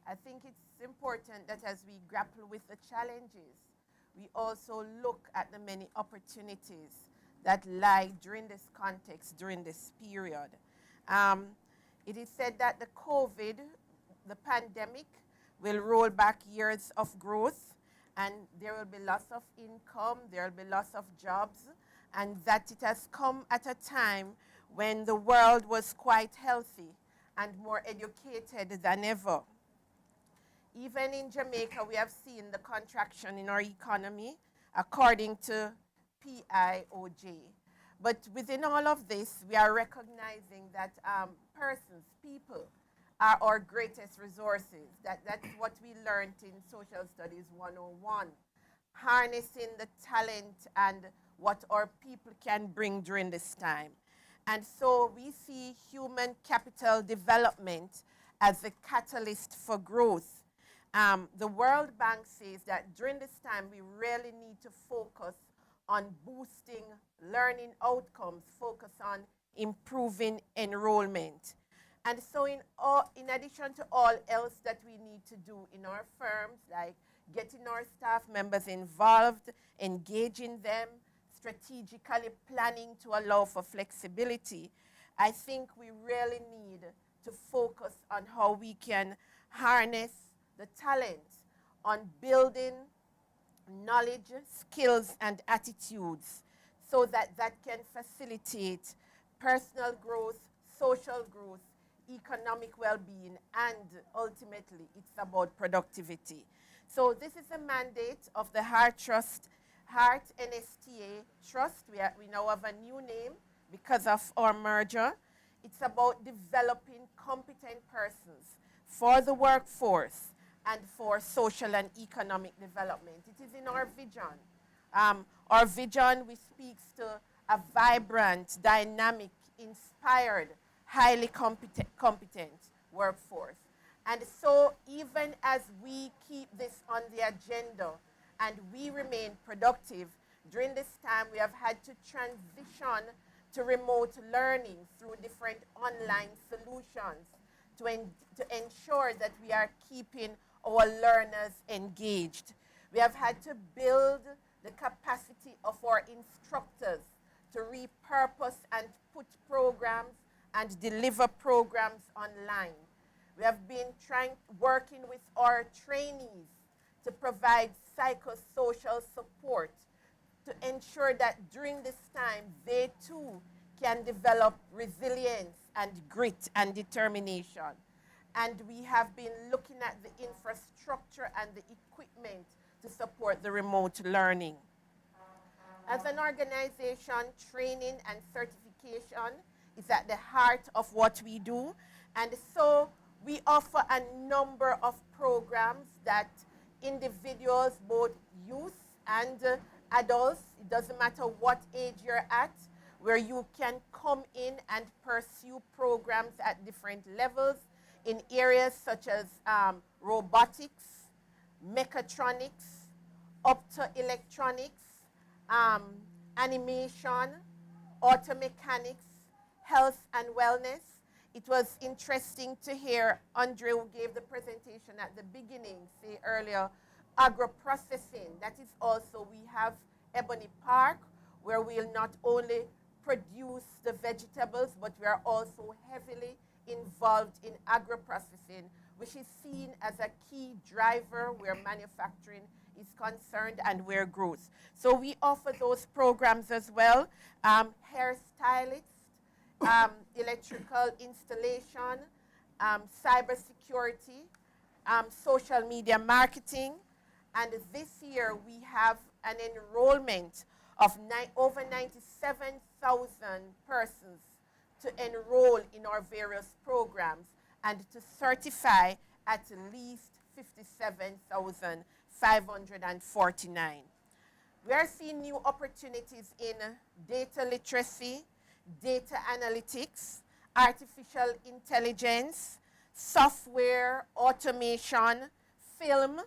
I think it's important that as we grapple with the challenges, we also look at the many opportunities that lie during this context, during this period. It is said that the pandemic, will roll back years of growth, and there will be loss of income, there will be loss of jobs, and that it has come at a time when the world was quite healthy and more educated than ever. Even in Jamaica, we have seen the contraction in our economy, according to PIOJ. But within all of this, we are recognizing that people, are our greatest resources. That's what we learned in Social Studies 101, harnessing the talent and what our people can bring during this time. And so we see human capital development as a catalyst for growth. The World Bank says that during this time, we really need to focus on boosting learning outcomes, focus on improving enrollment. And so in addition to all else that we need to do in our firms, like getting our staff members involved, engaging them, strategically planning to allow for flexibility, I think we really need to focus on how we can harness the talent on building knowledge, skills, and attitudes so that can facilitate personal growth, social growth, economic well-being, and ultimately it's about productivity. So this is a mandate of the Heart Trust, Heart NSTA Trust. We now have a new name because of our merger. It's about developing competent persons for the workforce and for social and economic development. It is in our vision. Our vision, we speak to a vibrant, dynamic, inspired, highly competent workforce. And so even as we keep this on the agenda and we remain productive, during this time we have had to transition to remote learning through different online solutions to ensure that we are keeping our learners engaged. We have had to build the capacity of our instructors to repurpose and put programs and deliver programs online. We have been working with our trainees to provide psychosocial support to ensure that during this time they too can develop resilience and grit and determination. And we have been looking at the infrastructure and the equipment to support the remote learning. As an organization, training and certification is at the heart of what we do. And so we offer a number of programs that individuals, both youth and adults, it doesn't matter what age you're at, where you can come in and pursue programs at different levels in areas such as robotics, mechatronics, optoelectronics, animation, auto mechanics, health and wellness. It was interesting to hear Andre, who gave the presentation at the beginning, say earlier, agro-processing. That is also, we have Ebony Park, where we'll not only produce the vegetables, but we are also heavily involved in agro-processing, which is seen as a key driver where manufacturing is concerned and where growth. So we offer those programs as well. Hairstylists, electrical installation, cybersecurity, social media marketing. And this year we have an enrollment of over 97,000 persons to enroll in our various programs and to certify at least 57,549. We are seeing new opportunities in data literacy, data analytics, artificial intelligence, software, automation, film,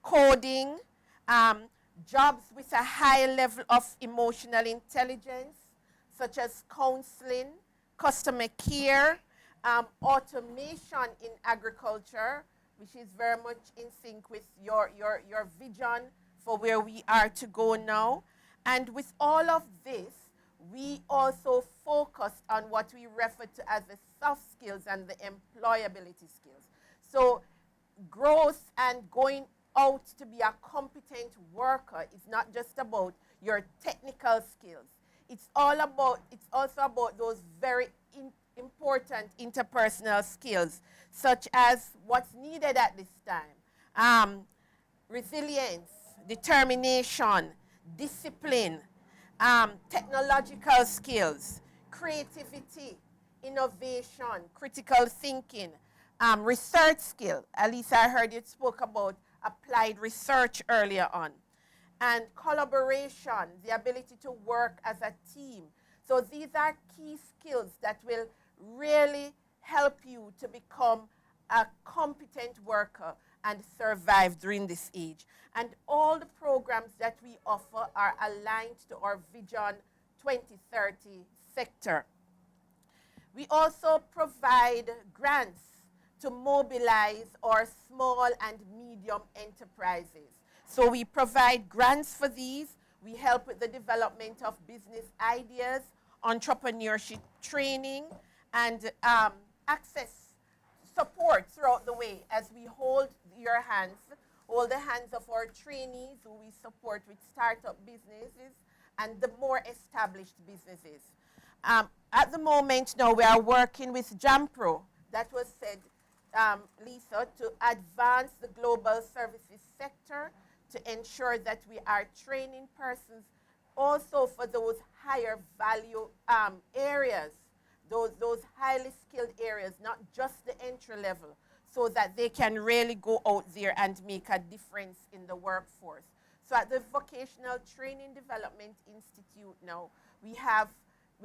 coding, jobs with a high level of emotional intelligence, such as counseling, customer care, automation in agriculture, which is very much in sync with your vision for where we are to go now. And with all of this, we also focus on what we refer to as the soft skills and the employability skills. So growth and going out to be a competent worker is not just about your technical skills. It's also about those very important interpersonal skills, such as what's needed at this time. Resilience, determination, discipline, technological skills, creativity, innovation, critical thinking, research skill. Elisa, I heard you spoke about applied research earlier on. And collaboration, the ability to work as a team. So these are key skills that will really help you to become a competent worker and survive during this age. And all the programs that we offer are aligned to our Vision 2030 sector. We also provide grants to mobilize our small and medium enterprises. So we provide grants for these. We help with the development of business ideas, entrepreneurship training, and access support throughout the way as we hold your hands, hold the hands of our trainees who we support with startup businesses and the more established businesses. At the moment now we are working with JAMPRO, that was said, Lisa, to advance the global services sector to ensure that we are training persons also for those higher value areas, those highly skilled areas, not just the entry level, so that they can really go out there and make a difference in the workforce. So at the Vocational Training Development Institute now, we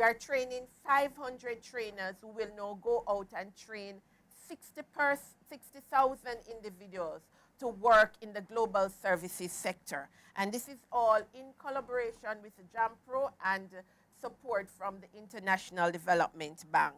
are training 500 trainers who will now go out and train 60,000 individuals to work in the global services sector. And this is all in collaboration with the JAMPRO and support from the International Development Bank.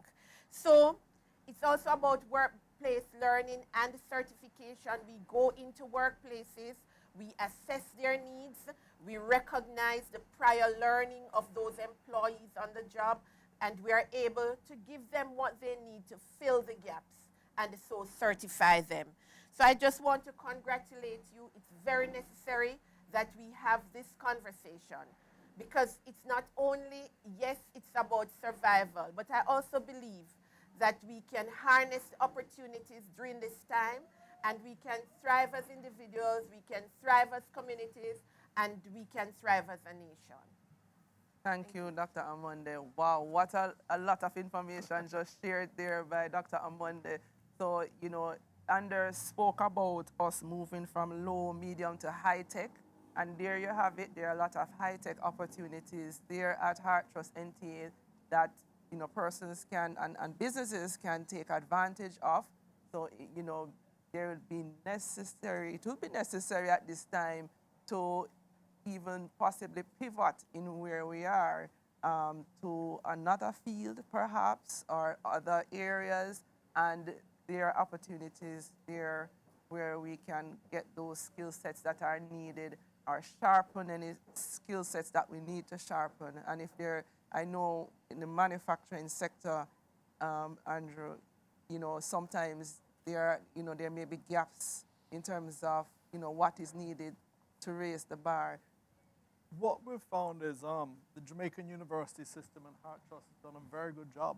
So it's also about workplace learning and certification. We go into workplaces, we assess their needs, we recognize the prior learning of those employees on the job, and we are able to give them what they need to fill the gaps and so certify them. So I just want to congratulate you. It's very necessary that we have this conversation, because it's not only, yes, it's about survival, but I also believe that we can harness opportunities during this time, and we can thrive as individuals, we can thrive as communities, and we can thrive as a nation. Thank you, Dr. Amonde. Wow, what a lot of information just shared there by Dr. Amonde. So, you know, Anders spoke about us moving from low, medium to high tech. And there you have it. There are a lot of high-tech opportunities there at Heart Trust NTA that, you know, persons can and businesses can take advantage of. So, you know, it will be necessary at this time to even possibly pivot in where we are to another field perhaps, or other areas, and there are opportunities there where we can get those skill sets that are needed or sharpen any skill sets that we need to sharpen. And if there I know in the manufacturing sector, Andrew, sometimes there may be gaps in terms of, what is needed to raise the bar. What we've found is the Jamaican university system and Heart Trust has done a very good job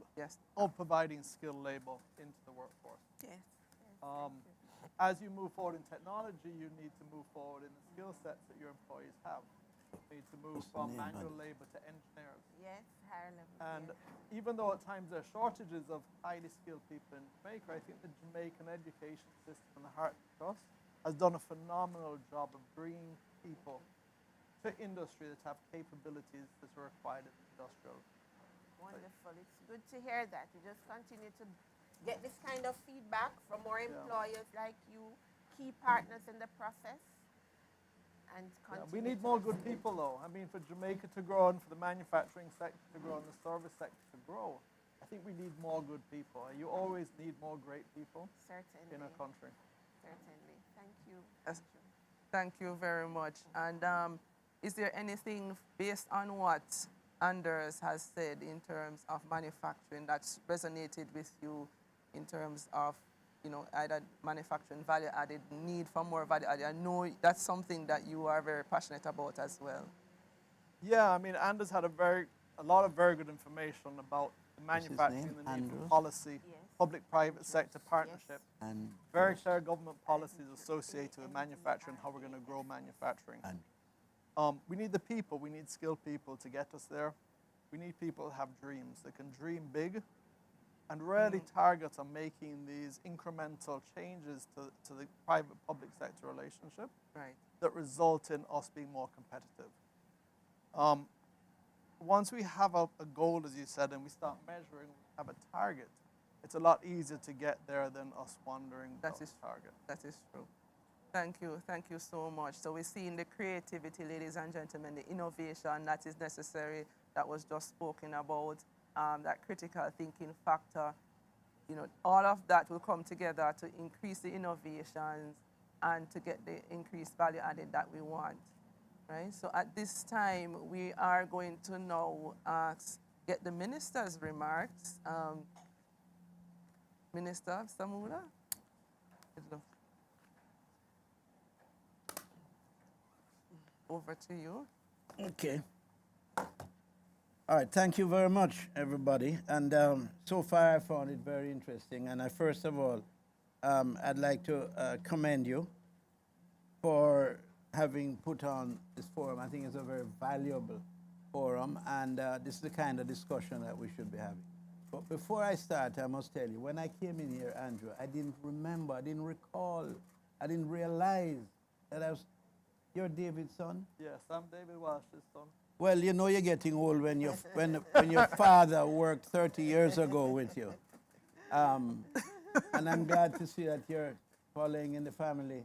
of providing skilled labor into the workforce. Yes. As you move forward in technology, you need to move forward in the skill sets that your employees have. You need to move from manual labor to engineers. Yes, higher level. And even though at times there are shortages of highly skilled people in Jamaica, I think the Jamaican education system and the Heart Trust has done a phenomenal job of bringing people to industry that have capabilities that are required in the industrial. Wonderful. It's good to hear that. You just continue to get this kind of feedback from more employers like you, key partners in the process. And we need more good people, though. I mean, for Jamaica to grow and for the manufacturing sector to grow and the service sector to grow, I think we need more good people. You always need more great people in a country. Certainly. Thank you. Thank you very much. And is there anything based on what Anders has said in terms of manufacturing that's resonated with you in terms of, either manufacturing value added, need for more value added? I know that's something that you are very passionate about as well. Yeah, I mean, Anders had a lot of very good information about the manufacturing, the need for policy, public-private sector partnership, and very clear government policies associated with manufacturing, how we're going to grow manufacturing. We need the people, we need skilled people to get us there. We need people who have dreams, that can dream big and really target on making these incremental changes to the private-public sector relationship that result in us being more competitive. Once we have a goal, as you said, and we start measuring, have a target, it's a lot easier to get there than us wandering that target. That is true. Thank you so much. So we're seeing the creativity, ladies and gentlemen, the innovation that is necessary, that was just spoken about, that critical thinking factor. All of that will come together to increase the innovations and to get the increased value added that we want, right? So at this time, we are going to now get the minister's remarks. Minister Samula? Over to you. Okay. All right, thank you very much, everybody. And so far, I found it very interesting. And first of all, I'd like to commend you for having put on this forum. I think it's a very valuable forum, and this is the kind of discussion that we should be having. But before I start, I must tell you, when I came in here, Andrew, I didn't remember, I didn't recall, I didn't realize that I was, you're David's son? Yes, I'm David Walsh's son. Well, you're getting old when your father worked 30 years ago with you. And I'm glad to see that you're following in the family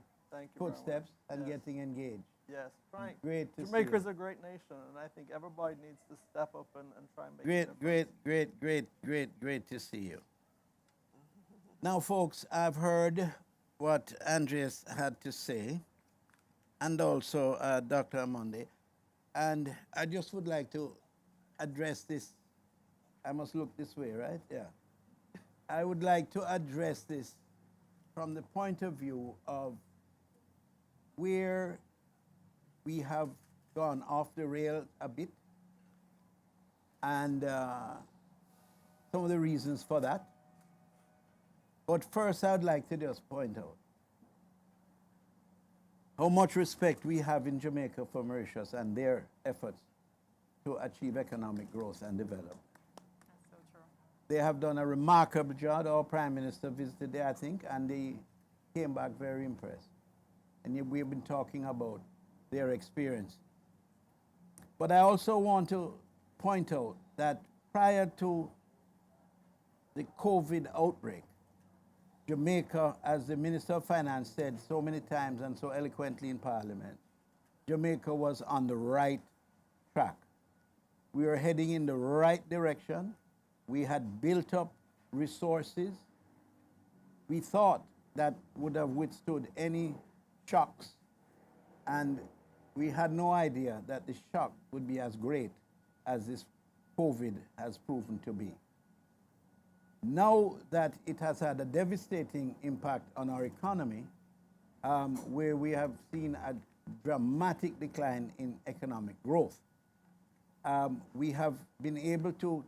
footsteps and getting engaged. Yes, Frank. Great to see you. Jamaica's a great nation, and I think everybody needs to step up and try and make it. Great to see you. Now, folks, I've heard what Andreas had to say, and also Dr. Amonde. And I just would like to address this. I must look this way, right? Yeah. I would like to address this from the point of view of where we have gone off the rail a bit, and some of the reasons for that. But first, I'd like to just point out how much respect we have in Jamaica for Mauritius and their efforts to achieve economic growth and development. That's so true. They have done a remarkable job. Our Prime Minister visited there, I think, and they came back very impressed. And we've been talking about their experience. But I also want to point out that prior to the COVID outbreak, Jamaica, as the Minister of Finance said so many times and so eloquently in Parliament, Jamaica was on the right track. We were heading in the right direction. We had built up resources. We thought that would have withstood any shocks, and we had no idea that the shock would be as great as this COVID has proven to be. Now that it has had a devastating impact on our economy, where we have seen a dramatic decline in economic growth, we have been able to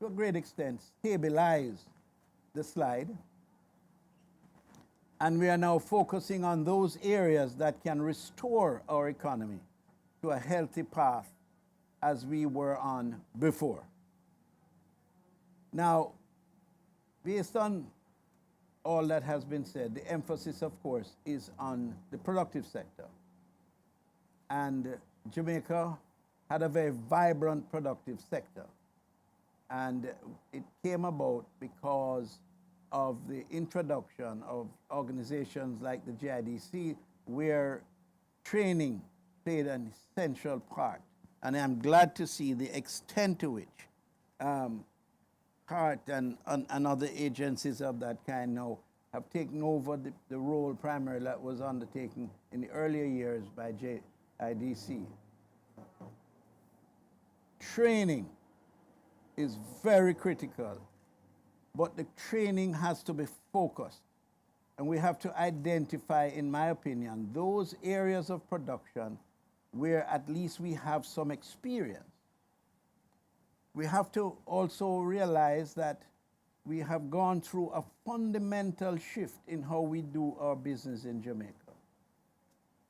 a great extent, stabilize the slide. And we are now focusing on those areas that can restore our economy to a healthy path as we were on before. Now, based on all that has been said, the emphasis, of course, is on the productive sector. And Jamaica had a very vibrant productive sector. And it came about because of the introduction of organizations like the JIDC, where training played an essential part. And I'm glad to see the extent to which CART and other agencies of that kind now have taken over the role primarily that was undertaken in the earlier years by JIDC. Training is very critical, but the training has to be focused. And we have to identify, in my opinion, those areas of production where at least we have some experience. We have to also realize that we have gone through a fundamental shift in how we do our business in Jamaica.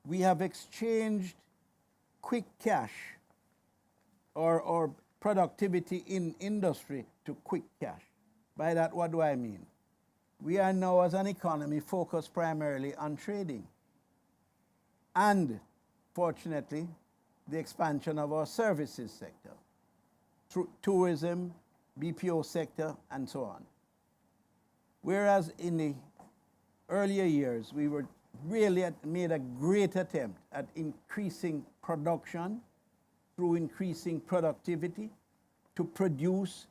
We have exchanged quick cash or productivity in industry to quick cash. By that, what do I mean? We are now, as an economy, focused primarily on trading. And, fortunately, the expansion of our services sector, through tourism, BPO sector, and so on. Whereas in the earlier years, we were really made a great attempt at increasing production through increasing productivity to produce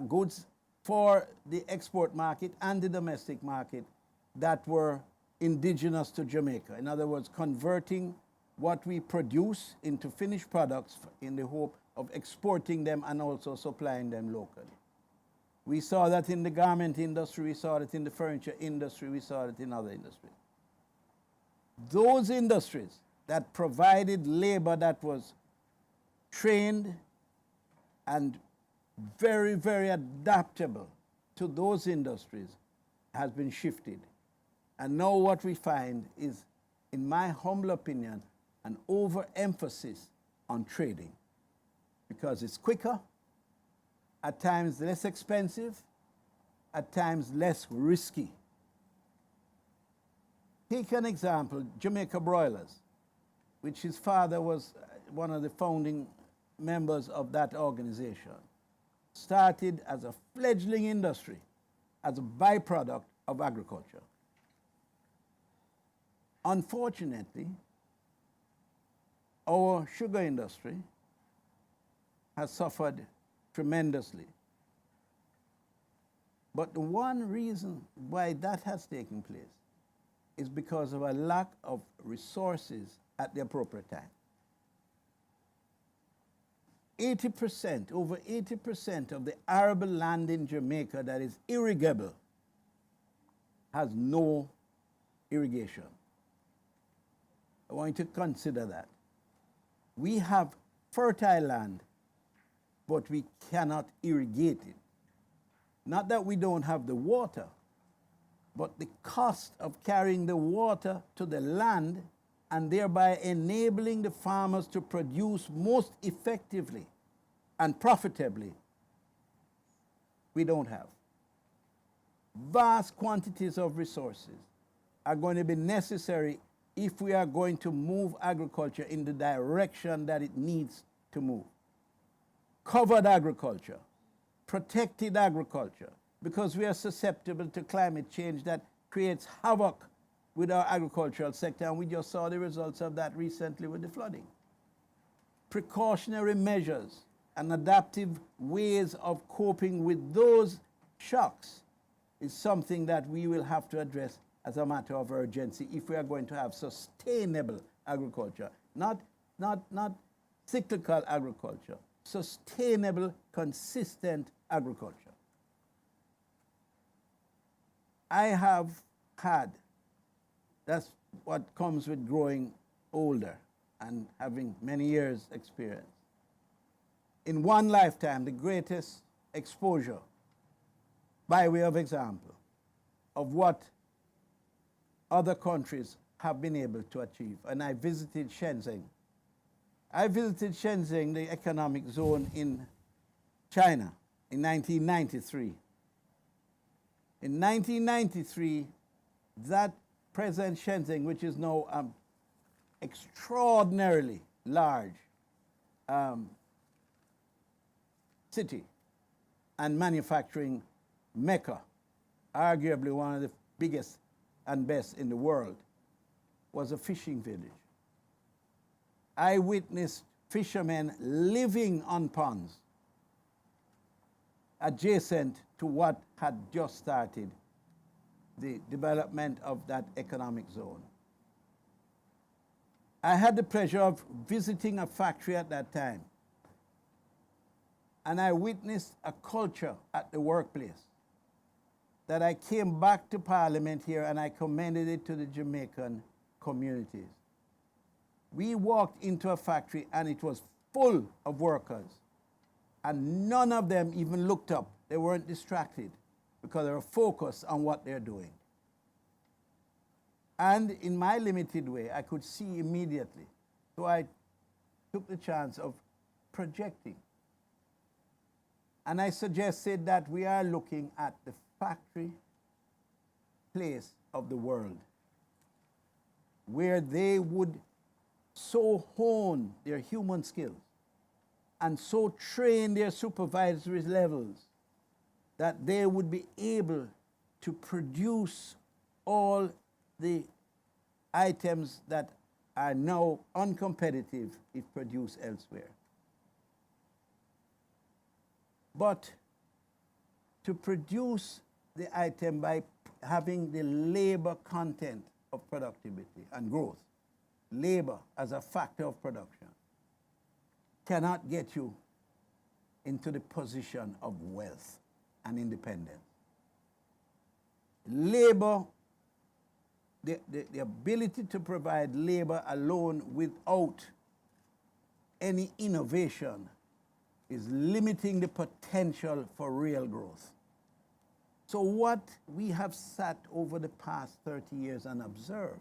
goods for the export market and the domestic market that were indigenous to Jamaica. In other words, converting what we produce into finished products in the hope of exporting them and also supplying them locally. We saw that in the garment industry, we saw it in the furniture industry, we saw it in other industries. Those industries that provided labor that was trained and very, very adaptable to those industries has been shifted. And now what we find is, in my humble opinion, an overemphasis on trading, because it's quicker, at times less expensive, at times less risky. Take an example, Jamaica Broilers, which his father was one of the founding members of that organization, started as a fledgling industry, as a byproduct of agriculture. Unfortunately, our sugar industry has suffered tremendously. But the one reason why that has taken place is because of a lack of resources at the appropriate time. 80%, over 80% of the arable land in Jamaica that is irrigable has no irrigation. I want you to consider that. We have fertile land, but we cannot irrigate it. Not that we don't have the water, but the cost of carrying the water to the land and thereby enabling the farmers to produce most effectively and profitably, we don't have. Vast quantities of resources are going to be necessary if we are going to move agriculture in the direction that it needs to move. Covered agriculture, protected agriculture, because we are susceptible to climate change that creates havoc with our agricultural sector, and we just saw the results of that recently with the flooding. Precautionary measures and adaptive ways of coping with those shocks is something that we will have to address as a matter of urgency if we are going to have sustainable agriculture, not cyclical agriculture, sustainable, consistent agriculture. I have had, that's what comes with growing older and having many years experience. In one lifetime, the greatest exposure, by way of example, of what other countries have been able to achieve. And I visited Shenzhen. I visited Shenzhen, the economic zone in China, in 1993. In 1993, that present Shenzhen, which is now extraordinarily large city and manufacturing mecca, arguably one of the biggest and best in the world, was a fishing village. I witnessed fishermen living on ponds adjacent to what had just started the development of that economic zone. I had the pleasure of visiting a factory at that time, and I witnessed a culture at the workplace that I came back to Parliament here and I commended it to the Jamaican communities. We walked into a factory and it was full of workers, and none of them even looked up. They weren't distracted because they were focused on what they're doing. And in my limited way, I could see immediately. So I took the chance of projecting. And I suggested that we are looking at the factory place of the world, where they would so hone their human skills and so train their supervisory levels that they would be able to produce all the items that are now uncompetitive if produced elsewhere. But to produce the item by having the labor content of productivity and growth, labor as a factor of production, cannot get you into the position of wealth and independence. Labor, the ability to provide labor alone without any innovation is limiting the potential for real growth. So what we have sat over the past 30 years and observed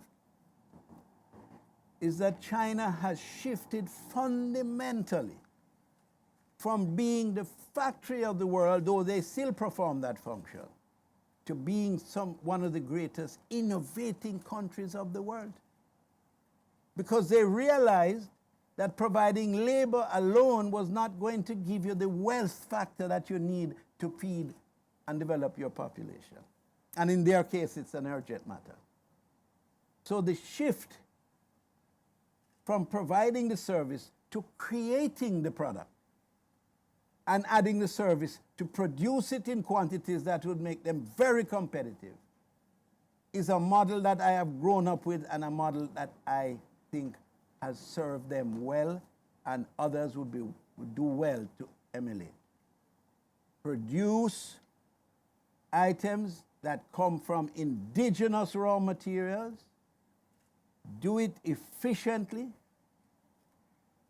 is that China has shifted fundamentally from being the factory of the world, though they still perform that function, to being one of the greatest innovating countries of the world. Because they realized that providing labor alone was not going to give you the wealth factor that you need to feed and develop your population. And in their case, it's an urgent matter. So the shift from providing the service to creating the product and adding the service to produce it in quantities that would make them very competitive is a model that I have grown up with, and a model that I think has served them well, and others would do well to emulate. Produce items that come from indigenous raw materials, do it efficiently,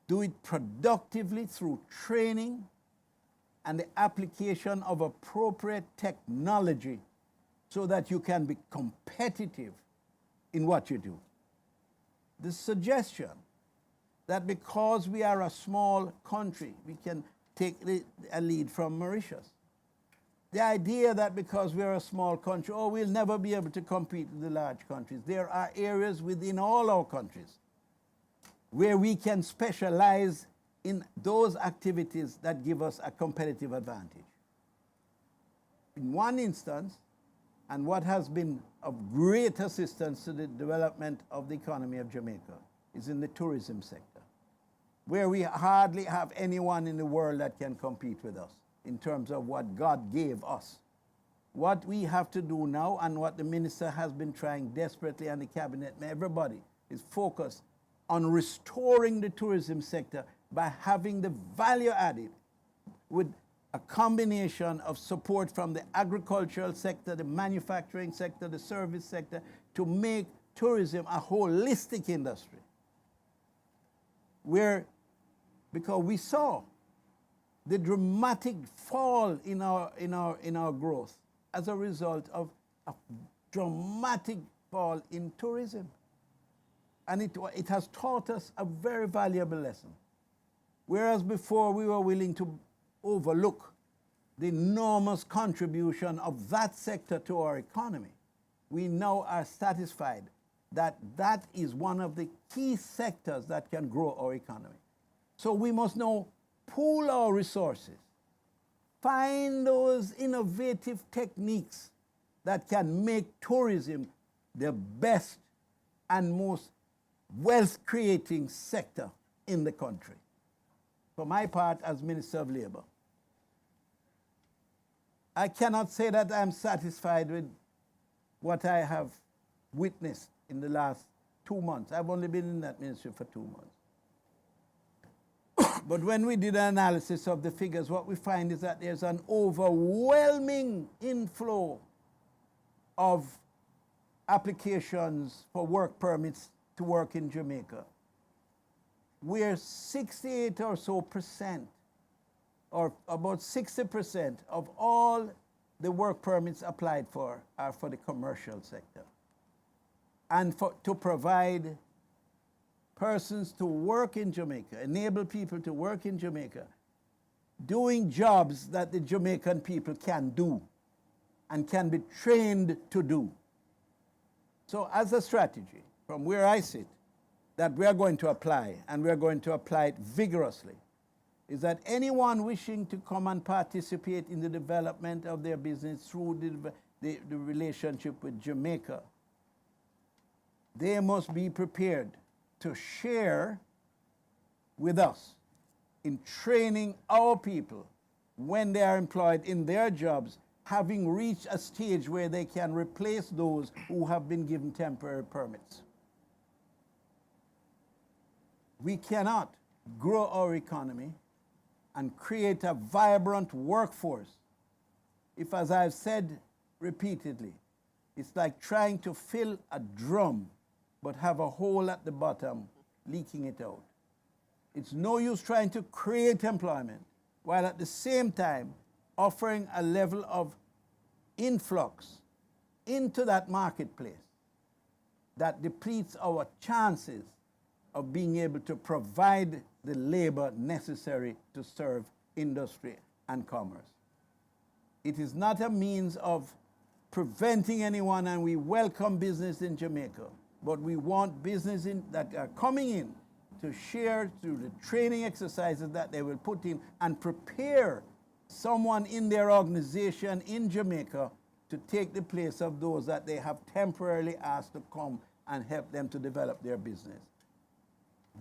do it productively through training and the application of appropriate technology so that you can be competitive in what you do. The suggestion that because we are a small country, we can take a lead from Mauritius. The idea that because we are a small country, we'll never be able to compete with the large countries. There are areas within all our countries where we can specialize in those activities that give us a competitive advantage. In one instance, and what has been of great assistance to the development of the economy of Jamaica, is in the tourism sector, where we hardly have anyone in the world that can compete with us in terms of what God gave us. What we have to do now, and what the minister has been trying desperately, and the cabinet and everybody, is focused on restoring the tourism sector by having the value added with a combination of support from the agricultural sector, the manufacturing sector, the service sector, to make tourism a holistic industry. Because we saw the dramatic fall in our growth as a result of a dramatic fall in tourism. And it has taught us a very valuable lesson. Whereas before we were willing to overlook the enormous contribution of that sector to our economy, we now are satisfied that that is one of the key sectors that can grow our economy. So we must now pool our resources, find those innovative techniques that can make tourism the best and most wealth-creating sector in the country. For my part, as Minister of Labour, I cannot say that I'm satisfied with what I have witnessed in the last 2 months. I've only been in that ministry for 2 months. But when we did an analysis of the figures, what we find is that there's an overwhelming inflow of applications for work permits to work in Jamaica, where 68 or so percent, or about 60% of all the work permits applied for are for the commercial sector. And to provide persons to work in Jamaica, enable people to work in Jamaica, doing jobs that the Jamaican people can do and can be trained to do. So as a strategy, from where I sit, that we are going to apply, and we are going to apply it vigorously, is that anyone wishing to come and participate in the development of their business through the relationship with Jamaica, they must be prepared to share with us in training our people when they are employed in their jobs, having reached a stage where they can replace those who have been given temporary permits. We cannot grow our economy and create a vibrant workforce if, as I've said repeatedly, it's like trying to fill a drum but have a hole at the bottom, leaking it out. It's no use trying to create employment while at the same time offering a level of influx into that marketplace that depletes our chances of being able to provide the labor necessary to serve industry and commerce. It is not a means of preventing anyone, and we welcome business in Jamaica, but we want business that are coming in to share through the training exercises that they will put in and prepare someone in their organization in Jamaica to take the place of those that they have temporarily asked to come and help them to develop their business.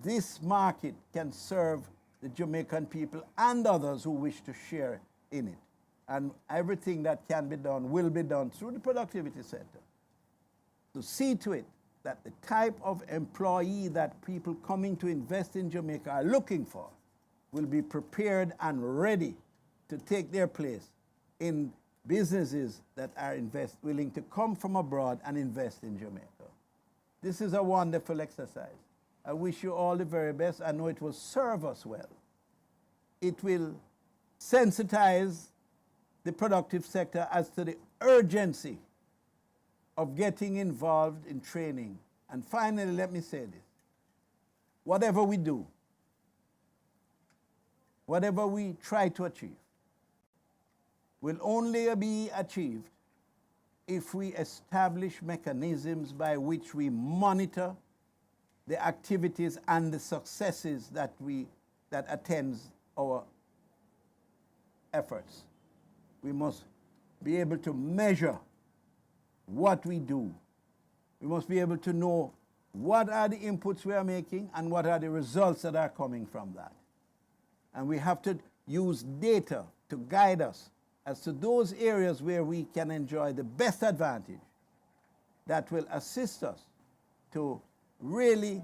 This market can serve the Jamaican people and others who wish to share in it. And everything that can be done will be done through the Productivity Center to see to it that the type of employee that people coming to invest in Jamaica are looking for will be prepared and ready to take their place in businesses that are willing to come from abroad and invest in Jamaica. This is a wonderful exercise. I wish you all the very best. I know it will serve us well. It will sensitize the productive sector as to the urgency of getting involved in training. And finally, let me say this. Whatever we do, whatever we try to achieve, will only be achieved if we establish mechanisms by which we monitor the activities and the successes that attends our efforts. We must be able to measure what we do. We must be able to know what are the inputs we are making and what are the results that are coming from that. And we have to use data to guide us as to those areas where we can enjoy the best advantage that will assist us to really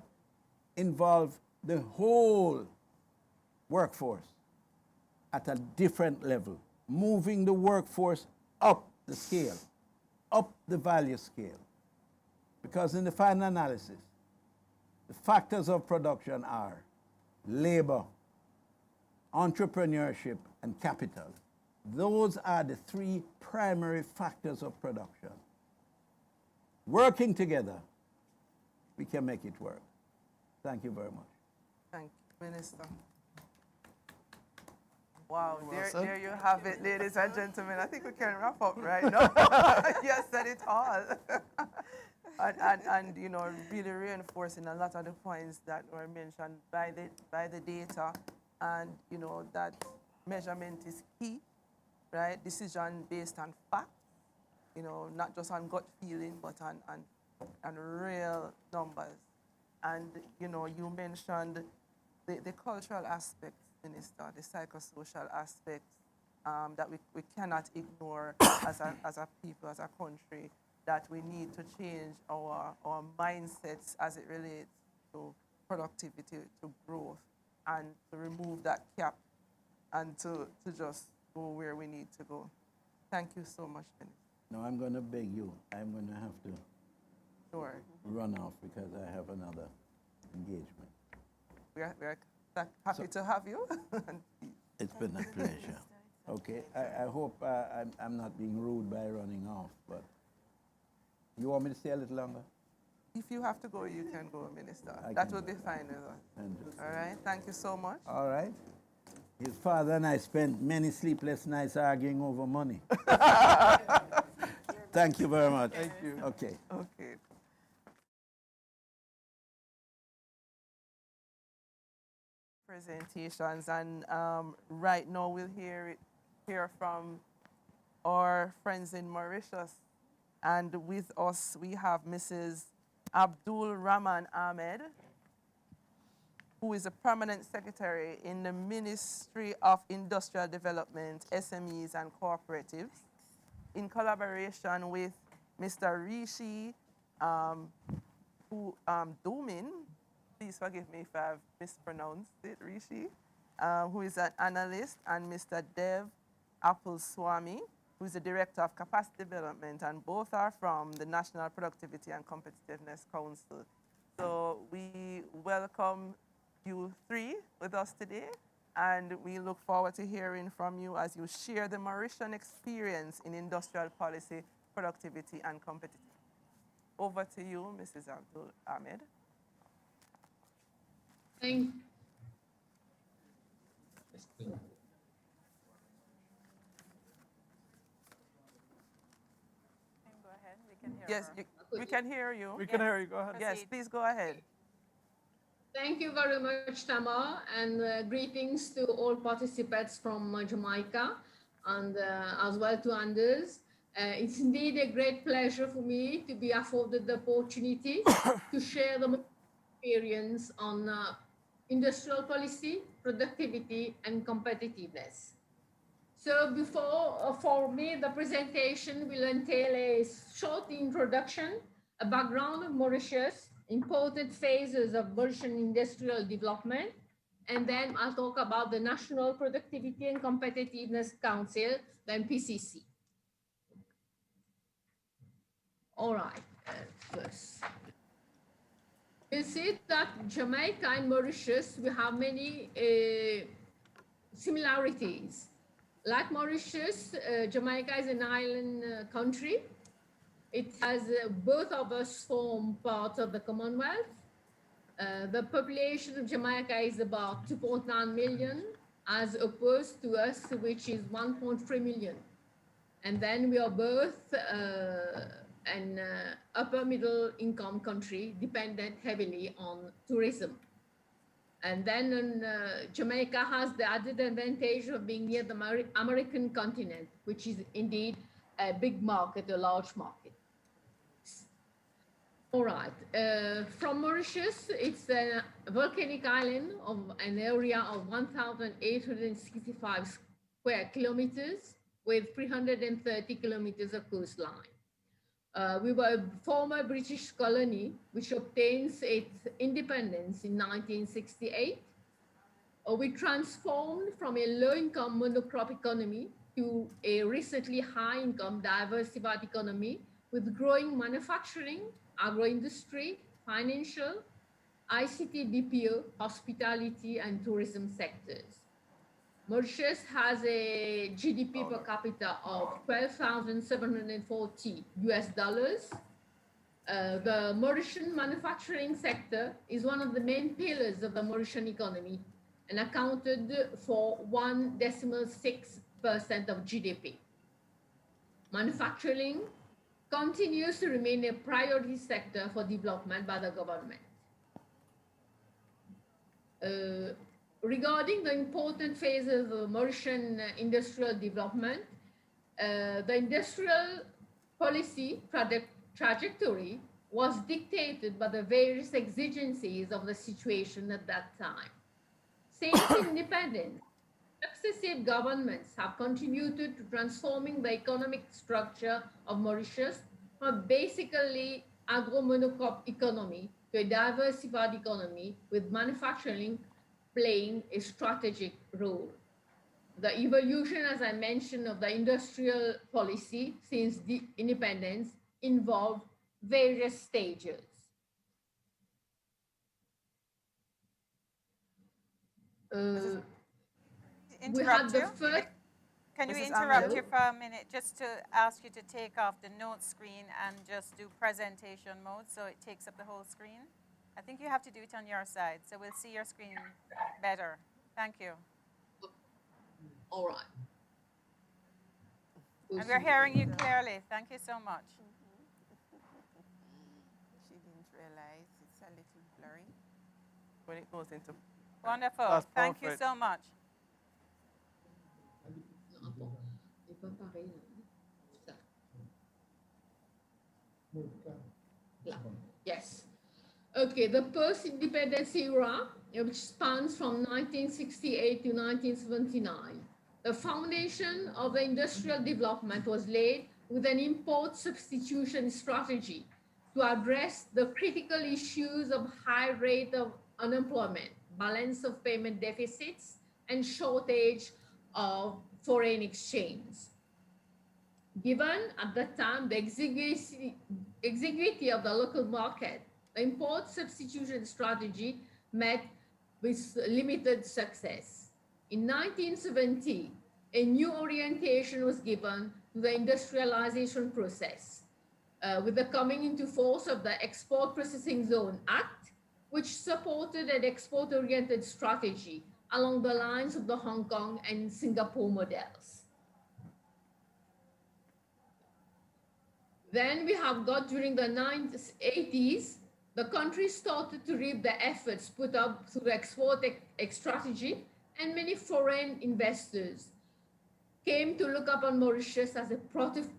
involve the whole workforce at a different level, moving the workforce up the scale, up the value scale. Because in the final analysis, the factors of production are labor, entrepreneurship, and capital. Those are the three primary factors of production. Working together, we can make it work. Thank you very much. Thank you, Minister. Wow, Well said. there you have it, ladies and gentlemen. I think we can wrap up right now. You said it all. and you know, really reinforcing a lot of the points that were mentioned by the data, and you know that measurement is key, right? Decision based on facts, you know, not just on gut feeling, but on real numbers. And you know, you mentioned the cultural aspects, Minister, the psychosocial aspects that we cannot ignore as a people, as a country, that we need to change our mindsets as it relates to productivity, to growth, and to remove that cap and to just go where we need to go. Thank you so much, Minister. Now I'm going to beg you. I'm going to have to Sure. run off because I have another engagement. We're happy to have you. It's been a pleasure. Okay, I hope I'm not being rude by running off, but you want me to stay a little longer? If you have to go, you can go, Minister. I That can would go. be fine with us. And All right. Thank you so much. all right. His father and I spent many sleepless nights arguing over money. Thank you very much. Thank you. Okay. Okay. Presentations, and right now we'll hear from our friends in Mauritius, and with us we have Mrs. Abdul Rahman Ahmed, who is a permanent secretary in the Ministry of Industrial Development, SMEs and Cooperatives, in collaboration with Mr. Rishi Dumin. Please forgive me if I've mispronounced it, Rishi, who is an analyst, and Mr. Dev Appulswamy, who is the Director of Capacity Development, and both are from the National Productivity and Competitiveness Council. So we welcome you three with us today, and we look forward to hearing from you as you share the Mauritian experience in industrial policy, productivity, and competitiveness. Over to you, Mrs. Abdul Ahmed. Thank Go ahead. We can hear Yes, her. we can hear you. We can hear you. Go ahead. Yes, Proceed. please go ahead. Thank you very much, Tamar, and greetings to all participants from Jamaica, and as well to Anders. It's indeed a great pleasure for me to be afforded the opportunity to share the experience on industrial policy, productivity, and competitiveness. So for me, the presentation will entail a short introduction, a background of Mauritius, important phases of Mauritian industrial development, and then I'll talk about the National Productivity and Competitiveness Council, the MPCC. All right, first. You see that Jamaica and Mauritius, we have many similarities. Like Mauritius, Jamaica is an island country. It has both of us form part of the Commonwealth. The population of Jamaica is about 2.9 million, as opposed to us, which is 1.3 million. And then we are both an upper middle income country dependent heavily on tourism. And then Jamaica has the added advantage of being near the American continent, which is indeed a big market, a large market. All right, from Mauritius, it's a volcanic island of an area of 1,865 square kilometers with 330 kilometers of coastline. We were a former British colony, which obtains its independence in 1968. we transformed from a low-income monocrop economy to a recently high-income diversified economy with growing manufacturing, agro-industry, financial, ICT, BPO, hospitality, and tourism sectors. Mauritius has a GDP per capita of 12,740 US dollars. The Mauritian manufacturing sector is one of the main pillars of the Mauritian economy and accounted for 1.6% of GDP. Manufacturing continues to remain a priority sector for development by the government. Regarding the important phases of Mauritian industrial development, the industrial policy trajectory was dictated by the various exigencies of the situation at that time. Since independence, successive governments have contributed to transforming the economic structure of Mauritius from a basically agro-monocrop economy to a diversified economy with manufacturing playing a strategic role. The evolution, as I mentioned, of the industrial policy since the independence involved various stages. We had the first. Can you Mrs. interrupt Amel? you for a minute just to ask you to take off the note screen and just do presentation mode so it takes up the whole screen? I think you have to do it on your side so we'll see your screen better. Thank you. All right. And we're hearing you clearly. Thank you so much. She didn't realize it's a little blurry. When it goes into Wonderful. That's Thank you perfect. so much. Yes. Okay, the post-independence era, which spans from 1968 to 1979, the foundation of the industrial development was laid with an import substitution strategy to address the critical issues of high rate of unemployment, balance of payment deficits, and shortage of foreign exchange. Given at that time the exiguity of the local market, the import substitution strategy met with limited success. In 1970, a new orientation was given to the industrialization process with the coming into force of the Export Processing Zone Act, which supported an export-oriented strategy along the lines of the Hong Kong and Singapore models. Then we have got during the 1980s, the country started to reap the efforts put up through the export strategy, and many foreign investors came to look upon Mauritius as a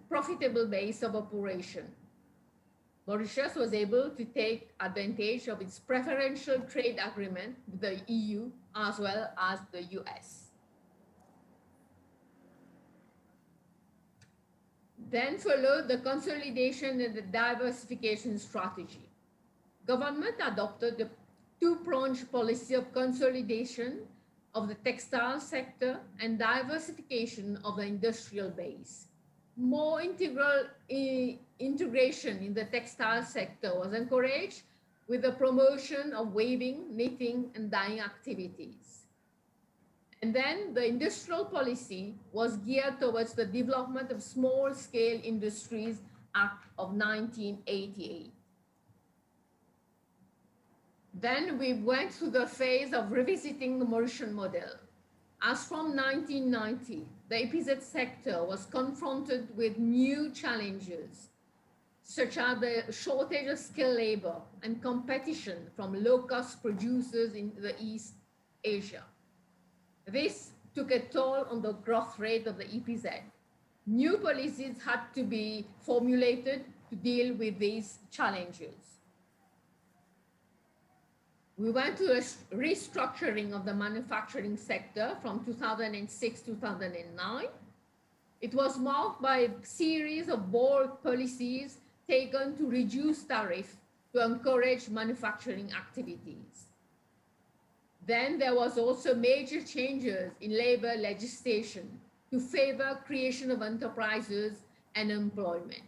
profitable base of operation. Mauritius was able to take advantage of its preferential trade agreement with the EU as well as the US. Then followed the consolidation and the diversification strategy. Government adopted the two-pronged policy of consolidation of the textile sector and diversification of the industrial base. More integration in the textile sector was encouraged with the promotion of weaving, knitting, and dyeing activities. And then the industrial policy was geared towards the development of small-scale industries Act of 1988. Then we went through the phase of revisiting the Mauritian model. As from 1990, the EPZ sector was confronted with new challenges, such as the shortage of skilled labor and competition from low-cost producers in the East Asia. This took a toll on the growth rate of the EPZ. New policies had to be formulated to deal with these challenges. We went to a restructuring of the manufacturing sector from 2006 to 2009. It was marked by a series of bold policies taken to reduce tariff to encourage manufacturing activities. Then there was also major changes in labor legislation to favor creation of enterprises and employment.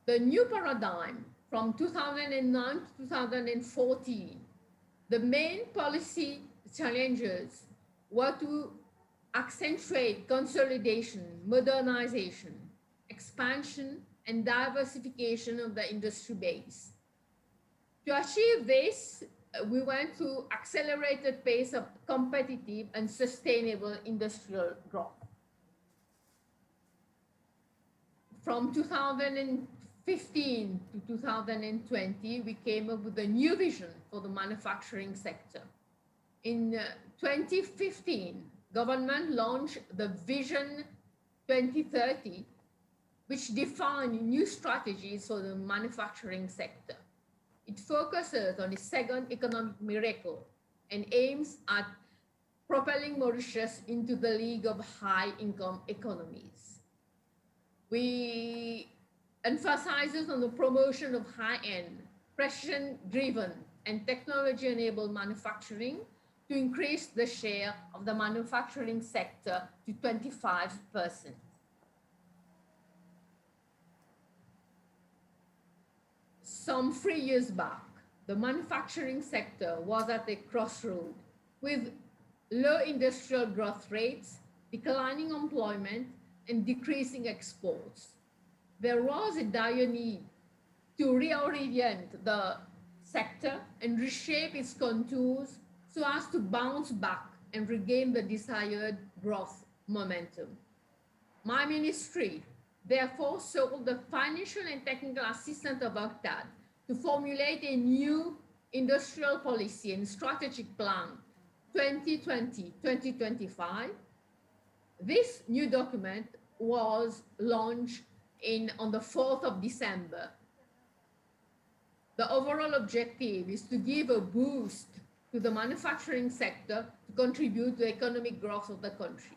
The new paradigm from 2009 to 2014, the main policy challenges were to accentuate consolidation, modernization, expansion, and diversification of the industry base. To achieve this, we went through accelerated pace of competitive and sustainable industrial growth. From 2015 to 2020, we came up with a new vision for the manufacturing sector. In 2015, government launched the Vision 2030, which defined new strategies for the manufacturing sector. It focuses on the second economic miracle and aims at propelling Mauritius into the league of high-income economies. We emphasizes on the promotion of high-end, precision-driven, and technology-enabled manufacturing to increase the share of the manufacturing sector to 25%. Some 3 years back, the manufacturing sector was at a crossroad with low industrial growth rates, declining employment, and decreasing exports. There was a dire need to reorient the sector and reshape its contours so as to bounce back and regain the desired growth momentum. My ministry therefore sought the financial and technical assistance of UNCTAD to formulate a new industrial policy and strategic plan 2020-2025. This new document was launched on the 4th of December. The overall objective is to give a boost to the manufacturing sector to contribute to economic growth of the country.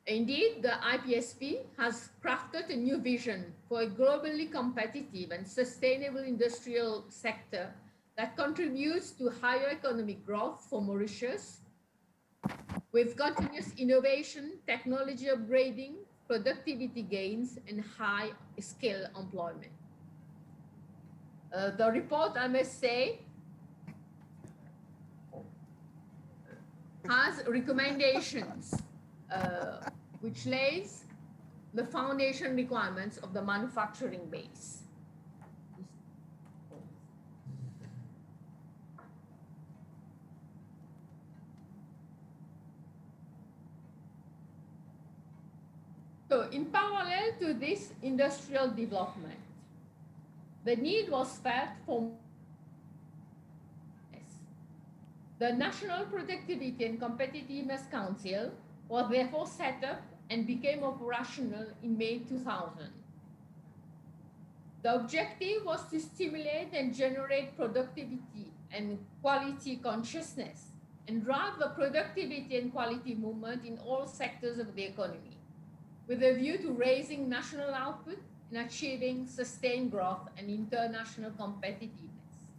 Indeed, the IPSP has crafted a new vision for a globally competitive and sustainable industrial sector that contributes to higher economic growth for Mauritius, with continuous innovation, technology upgrading, productivity gains, and high-skill employment. The report, I must say, has recommendations which lays the foundation requirements of the manufacturing base. So in parallel to this industrial development, the need was felt for the National Productivity and Competitiveness Council was therefore set up and became operational in May 2000. The objective was to stimulate and generate productivity and quality consciousness and drive the productivity and quality movement in all sectors of the economy, with a view to raising national output and achieving sustained growth and international competitiveness.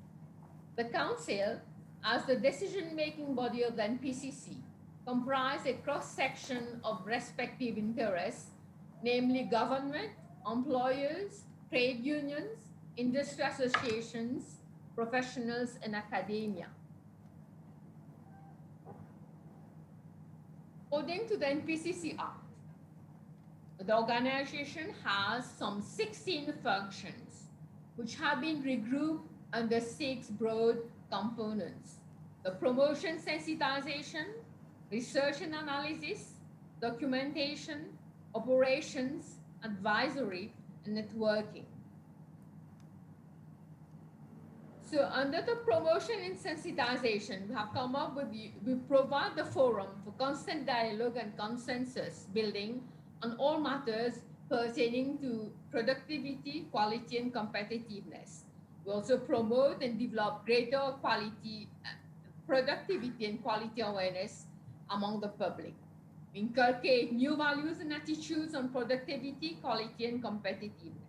The Council, as the decision-making body of the NPCC, comprised a cross-section of respective interests, namely government, employers, trade unions, industry associations, professionals, and academia. According to the NPCC Act, the organization has some 16 functions, which have been regrouped under 6 broad components: the promotion sensitization, research and analysis, documentation, operations, advisory, and networking. So under the promotion and sensitization, we have come up with, we provide the forum for constant dialogue and consensus building on all matters pertaining to productivity, quality, and competitiveness. We also promote and develop greater quality, productivity and quality awareness among the public. We inculcate new values and attitudes on productivity, quality, and competitiveness.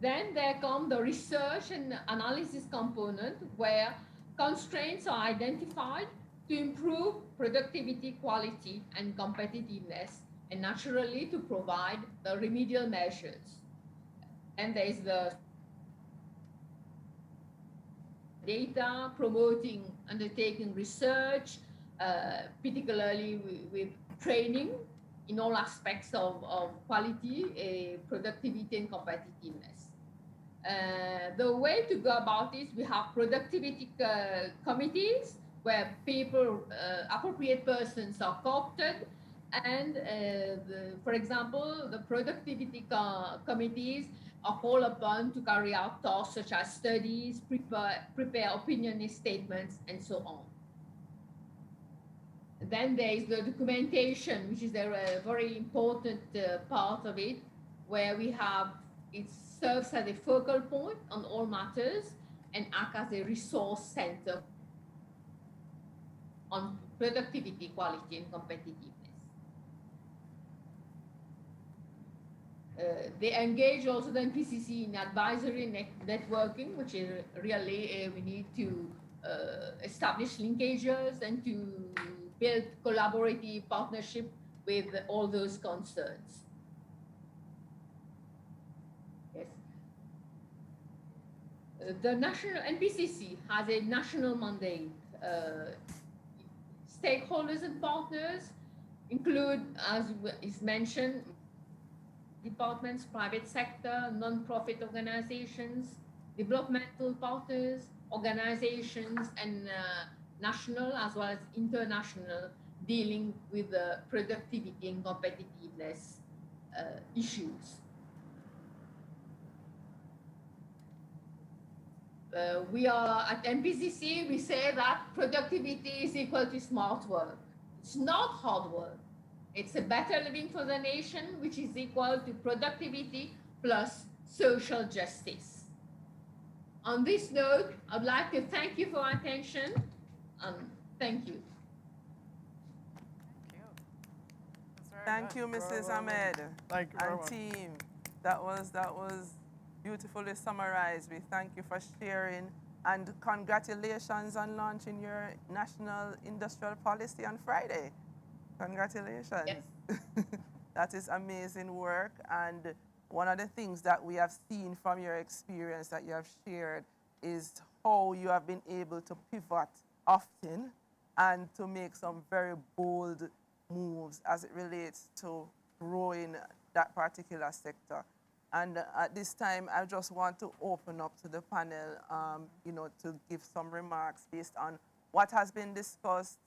Then there come the research and analysis component, where constraints are identified to improve productivity, quality, and competitiveness, and naturally to provide the remedial measures. And there is the data, promoting, undertaking research, particularly with training in all aspects of quality, productivity, and competitiveness. The way to go about this, we have productivity committees where people, appropriate persons are co-opted, and for example, the productivity committees are called upon to carry out tasks such as studies, prepare opinion statements, and so on. Then there is the documentation, which is a very important part of it, where we have, it serves as a focal point on all matters and act as a resource center on productivity, quality, and competitiveness. They engage also the NPCC in advisory networking, which is really, we need to establish linkages and to build collaborative partnership with all those concerns. Yes. The national NPCC has a national mandate. Stakeholders and partners include, as is mentioned, departments, private sector, non-profit organizations, developmental partners, organizations, and national as well as international, dealing with the productivity and competitiveness issues. We are at NPCC, we say that productivity is equal to smart work. It's not hard work. It's a better living for the nation, which is equal to productivity plus social justice. On this note, I'd like to thank you for your attention. Thank you. Thank you, Mrs. Ahmed. Thank you very and much. team. That was beautifully summarized. We thank you for sharing, and congratulations on launching your national industrial policy on Friday. Congratulations. Yes. That is amazing work, and one of the things that we have seen from your experience that you have shared is how you have been able to pivot often and to make some very bold moves as it relates to growing that particular sector. And at this time, I just want to open up to the panel, to give some remarks based on what has been discussed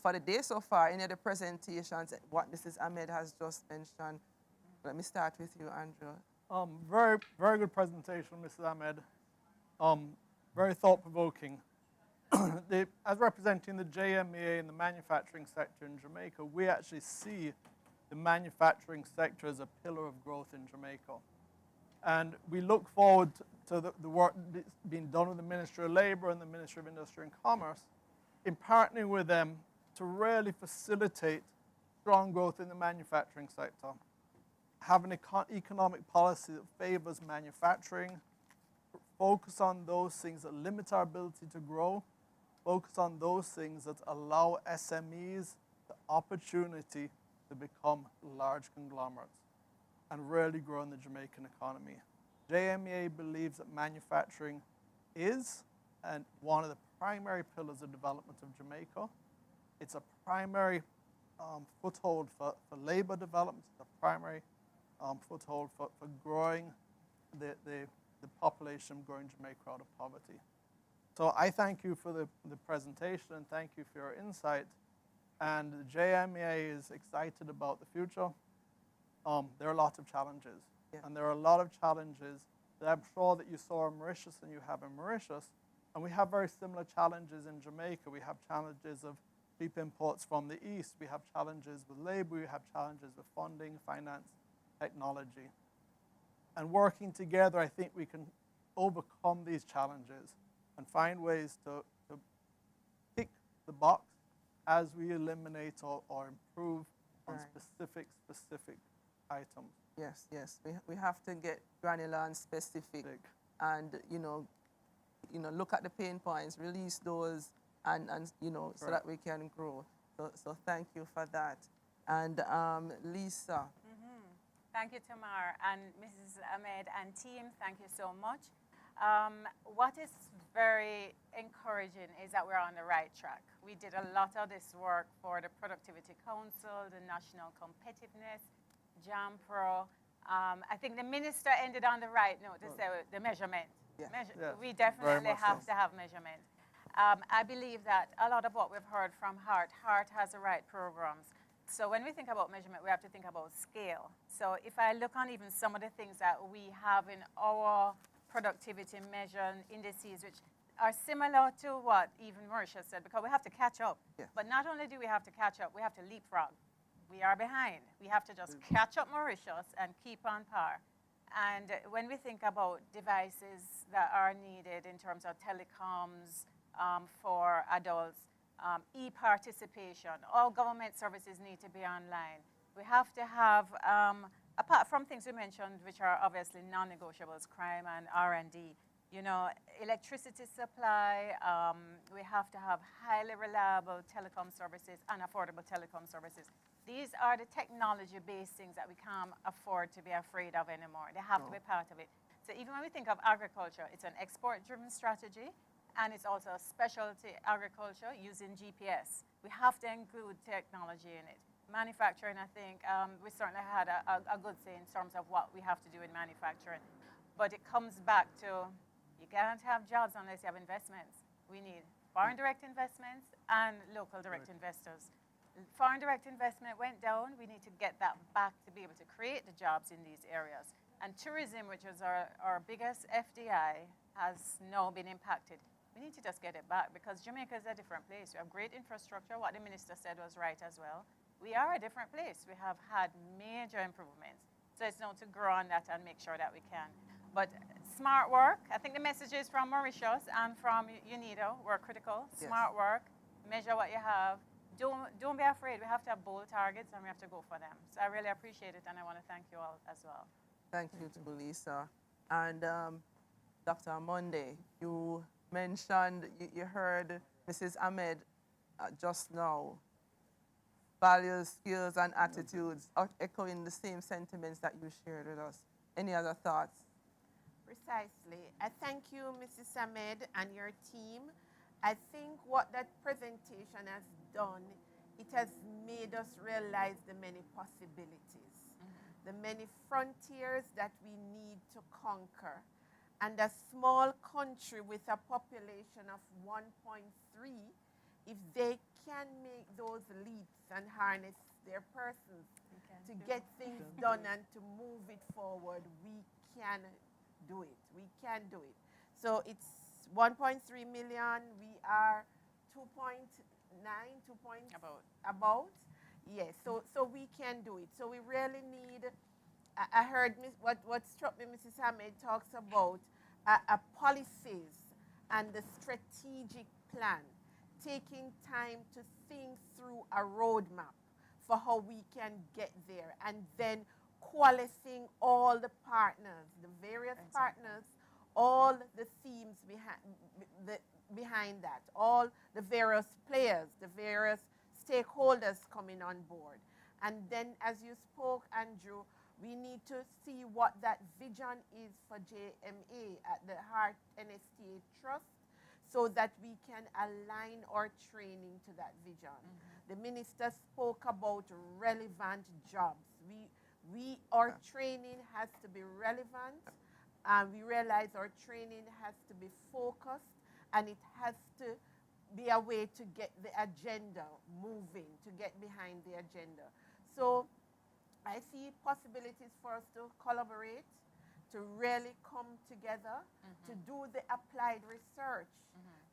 for the day so far, any of the presentations, what Mrs. Ahmed has just mentioned. Let me start with you, Andrew. Very, very good presentation, Mrs. Ahmed. Very thought-provoking. As representing the JMEA in the manufacturing sector in Jamaica, we actually see the manufacturing sector as a pillar of growth in Jamaica. And we look forward to the work being done with the Ministry of Labor and the Ministry of Industry and Commerce in partnering with them to really facilitate strong growth in the manufacturing sector. Have an economic policy that favors manufacturing, focus on those things that limit our ability to grow, focus on those things that allow SMEs the opportunity to become large conglomerates and really grow in the Jamaican economy. JMEA believes that manufacturing is one of the primary pillars of development of Jamaica. It's a primary foothold for labor development. It's a primary foothold for growing the population, growing Jamaica out of poverty. So I thank you for the presentation and thank you for your insight. And the JMEA is excited about the future. There are lots of challenges. Yeah. And there are a lot of challenges that I'm sure that you saw in Mauritius and you have in Mauritius. And we have very similar challenges in Jamaica. We have challenges of cheap imports from the East. We have challenges with labor. We have challenges with funding, finance, technology. And working together, I think we can overcome these challenges and find ways to tick the box as we eliminate or improve on specific items. Yes. We have to get granular and specific. And, look at the pain points, release those, and so that we can grow. So thank you for that. And Lisa. Thank you, Tamar, and Mrs. Ahmed and team, thank you so much. What is very encouraging is that we're on the right track. We did a lot of this work for the Productivity Council, the National Competitiveness, JAMPRO. I think the minister ended on the right note to say the measurement. Yeah. We definitely have to have measurement. I believe that a lot of what we've heard from Heart has the right programs. So when we think about measurement, we have to think about scale. So if I look on even some of the things that we have in our productivity measuring indices, which are similar to what even Mauritius said, because we have to catch up. Yeah. But not only do we have to catch up, we have to leapfrog. We are behind. We have to just catch up Mauritius and keep on par. And when we think about devices that are needed in terms of telecoms for adults, e-participation, all government services need to be online. We have to have, apart from things we mentioned, which are obviously non-negotiables, crime and R&D, electricity supply, we have to have highly reliable telecom services and affordable telecom services. These are the technology-based things that we can't afford to be afraid of anymore. They have to be part of it. So even when we think of agriculture, it's an export-driven strategy, and it's also a specialty agriculture using GPS. We have to include technology in it. Manufacturing, I think, we certainly had a good say in terms of what we have to do in manufacturing. But it comes back to, you can't have jobs unless you have investments. We need foreign direct investments and local direct investors. Foreign direct investment went down. We need to get that back to be able to create the jobs in these areas. And tourism, which is our biggest FDI, has now been impacted. We need to just get it back because Jamaica is a different place. We have great infrastructure. What the minister said was right as well. We are a different place. We have had major improvements. So it's now to grow on that and make sure that we can. But smart work, I think the messages from Mauritius and from UNIDO were critical. Yes. Smart work, measure what you have. Don't be afraid. We have to have bold targets and we have to go for them. So I really appreciate it and I want to thank you all as well. Thank you to Lisa. And Dr. Monday, you mentioned, you heard Mrs. Ahmed just now, values, skills, and attitudes, echoing the same sentiments that you shared with us. Any other thoughts? Precisely. I thank you, Mrs. Ahmed, and your team. I think what that presentation has done, it has made us realize the many possibilities, the many frontiers that we need to conquer. And a small country with a population of 1.3, if they can make those leaps and harness their persons to get things done and to move it forward, we can do it. We can do it. So it's 1.3 million. We are 2.9, about. Yes, so we can do it. So we really need, I heard what struck me, Mrs. Ahmed talks about policies and the strategic plan, taking time to think through a roadmap for how we can get there, and then coalescing all the partners, the various partners, all the themes behind that, all the various players, the various stakeholders coming on board. And then, as you spoke, Andrew, we need to see what that vision is for JMA at the Heart NSTA Trust so that we can align our training to that vision. The minister spoke about relevant jobs. Our training has to be relevant, and we realize our training has to be focused, and it has to be a way to get the agenda moving, to get behind the agenda. So I see possibilities for us to collaborate, to really come together, to do the applied research,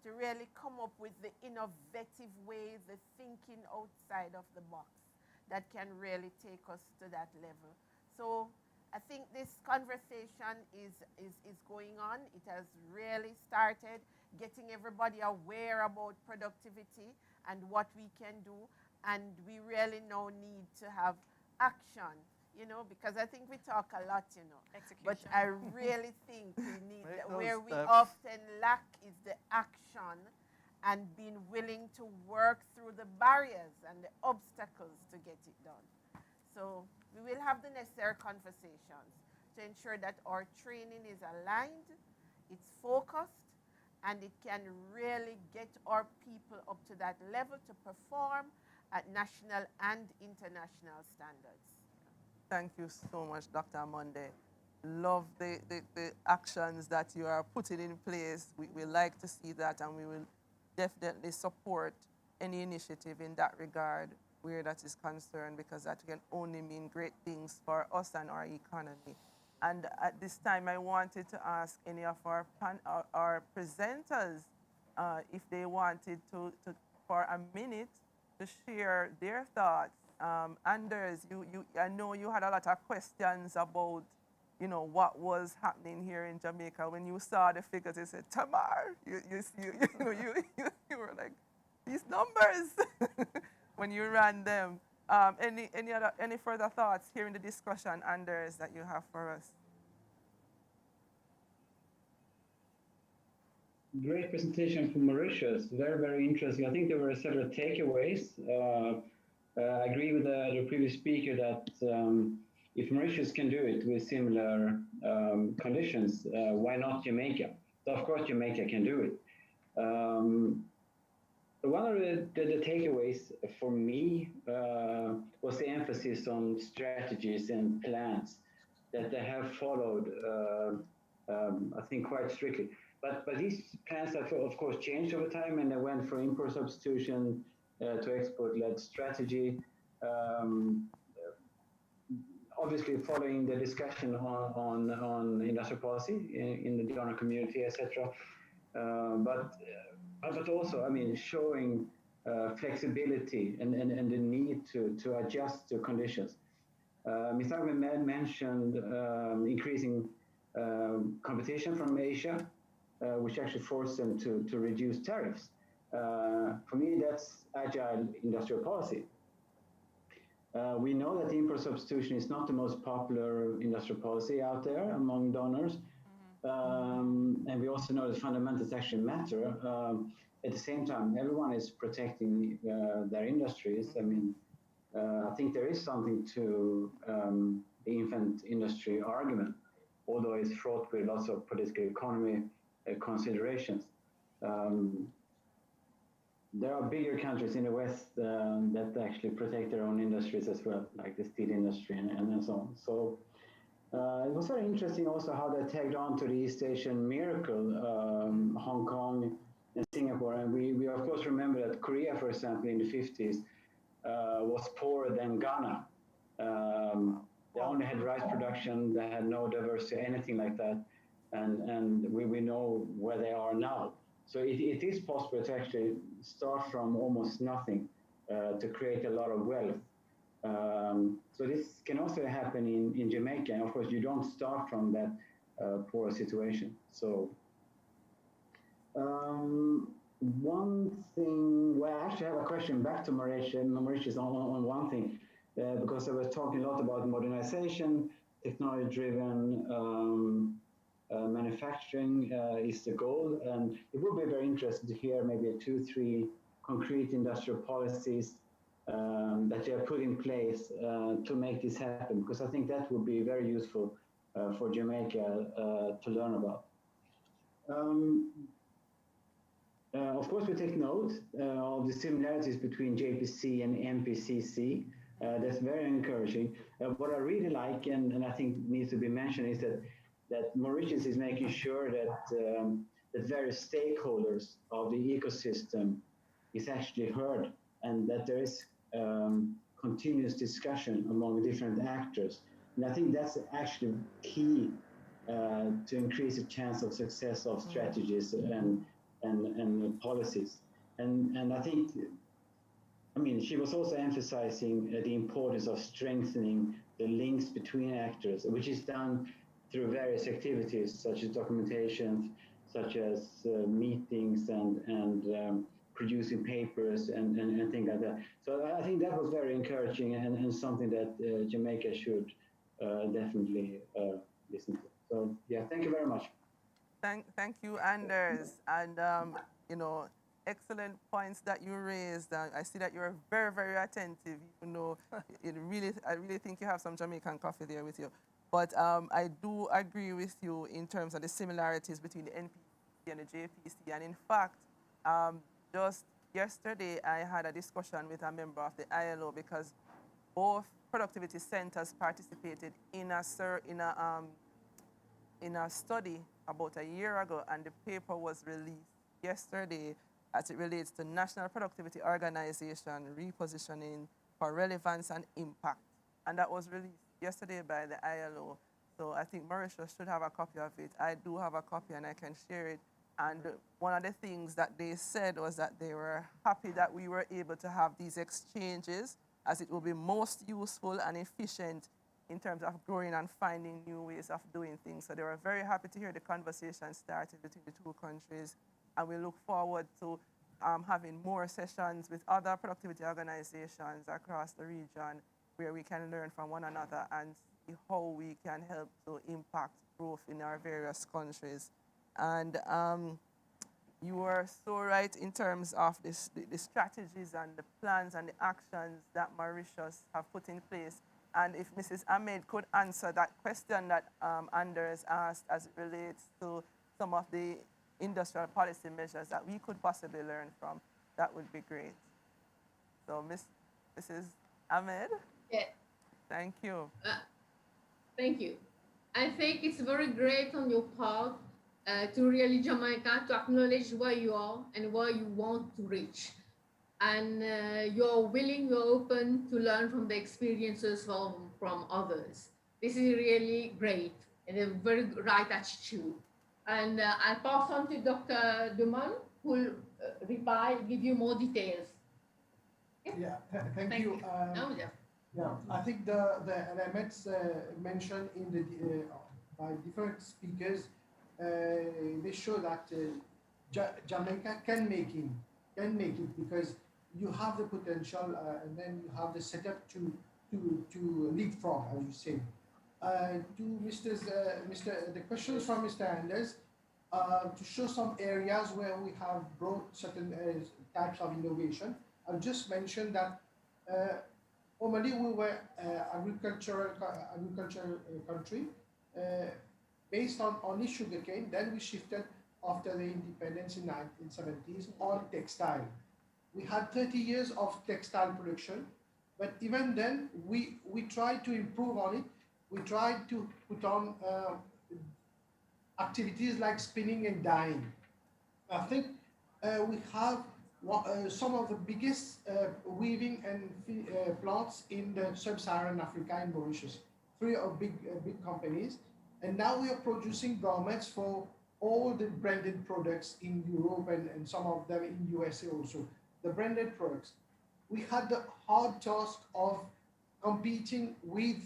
to really come up with the innovative ways, the thinking outside of the box that can really take us to that level. So I think this conversation is going on. It has really started getting everybody aware about productivity and what we can do. And we really now need to have action. you know, because I think we talk a lot, you know. But Execution. I really think we need, Make where those we steps. often lack is the action and being willing to work through the barriers and the obstacles to get it done. So we will have the necessary conversations to ensure that our training is aligned, it's focused, and it can really get our people up to that level to perform at national and international standards. Thank you so much, Dr. Monday. Love the actions that you are putting in place. We like to see that, and we will definitely support any initiative in that regard where that is concerned, because that can only mean great things for us and our economy. And at this time, I wanted to ask any of our presenters if they wanted to, for a minute, to share their thoughts. Anders, I know you had a lot of questions about, you know, what was happening here in Jamaica. When you saw the figures, you said, Tamar, you were like, these numbers, when you ran them. Any further thoughts here in the discussion, Anders, that you have for us? Great presentation from Mauritius. Very, very interesting. I think there were several takeaways. I agree with the previous speaker that if Mauritius can do it with similar conditions, why not Jamaica? So of course, Jamaica can do it. One of the takeaways for me was the emphasis on strategies and plans that they have followed, I think, quite strictly. But these plans have, of course, changed over time, and they went from import substitution to export-led strategy. Obviously, following the discussion on industrial policy in the donor community, etc. But also, I mean, showing flexibility and the need to adjust to conditions. Mr. Ahmed mentioned increasing competition from Asia, which actually forced them to reduce tariffs. For me, that's agile industrial policy. We know that import substitution is not the most popular industrial policy out there among donors. And we also know that fundamentals actually matter. At the same time, everyone is protecting their industries. I mean, I think there is something to the infant industry argument, although it's fraught with lots of political economy considerations. There are bigger countries in the West that actually protect their own industries as well, like the steel industry and so on. So it was very interesting also how they tagged on to the East Asian miracle, Hong Kong and Singapore. And we of course remember that Korea, for example, in the 50s was poorer than Ghana. They only had rice production, they had no diversity, anything like that. And we know where they are now. So it is possible to actually start from almost nothing to create a lot of wealth. So this can also happen in Jamaica. And of course, you don't start from that poor situation. So one thing, well, I actually have a question back to Mauritius on one thing, because I was talking a lot about modernization, technology-driven manufacturing is the goal. And it would be very interesting to hear maybe 2-3 concrete industrial policies that they have put in place to make this happen, because I think that would be very useful for Jamaica to learn about. Of course, we take note of the similarities between JPC and MPCC. That's very encouraging. What I really like, and I think needs to be mentioned, is that Mauritius is making sure that that various stakeholders of the ecosystem is actually heard, and that there is continuous discussion among different actors. And I think that's actually key to increase the chance of success of strategies and policies. And I think, I mean, she was also emphasizing the importance of strengthening the links between actors, which is done through various activities such as documentation, such as meetings and producing papers and things like that. So I think that was very encouraging and something that Jamaica should definitely listen to. So yeah, thank you very much. Thank you, Anders. And, you know, excellent points that you raised. I see that you're very, very attentive. You know, I really think you have some Jamaican coffee there with you. But I do agree with you in terms of the similarities between the NPC and the JPC. And in fact, just yesterday, I had a discussion with a member of the ILO because both productivity centers participated in a study about a year ago, and the paper was released yesterday as it relates to National Productivity Organization repositioning for relevance and impact. And that was released yesterday by the ILO. So I think Mauritius should have a copy of it. I do have a copy and I can share it. And one of the things that they said was that they were happy that we were able to have these exchanges, as it will be most useful and efficient in terms of growing and finding new ways of doing things. So they were very happy to hear the conversation started between the two countries. And we look forward to having more sessions with other productivity organizations across the region where we can learn from one another and see how we can help to impact growth in our various countries. And you are so right in terms of the strategies and the plans and the actions that Mauritius have put in place. And if Mrs. Ahmed could answer that question that Anders asked as it relates to some of the industrial policy measures that we could possibly learn from, that would be great. So, Mrs. Ahmed? Yeah. Thank you. Thank you. I think it's very great on your part to really Jamaica, to acknowledge where you are and where you want to reach. And you're willing, you're open to learn from the experiences from others. This is really great and a very right attitude. And I'll pass on to Dr. Duman, who will give you more details. Yeah, thank you. Yeah, I think the elements mentioned in the by different speakers, they show that Jamaica can make it because you have the potential and then you have the setup to lead from, as you say. To the questions from Mr. Anders, to show some areas where we have brought certain types of innovation. I'll just mention that formerly we were agricultural country based on only sugarcane. Then we shifted after the independence in 1970s on textile. We had 30 years of textile production, but even then we tried to improve on it. We tried to put on activities like spinning and dyeing. I think we have some of the biggest weaving and plants in the sub-Saharan Africa in Mauritius. 3 big companies, and now we are producing garments for all the branded products in Europe and some of them in USA also. The branded products. We had the hard task of competing with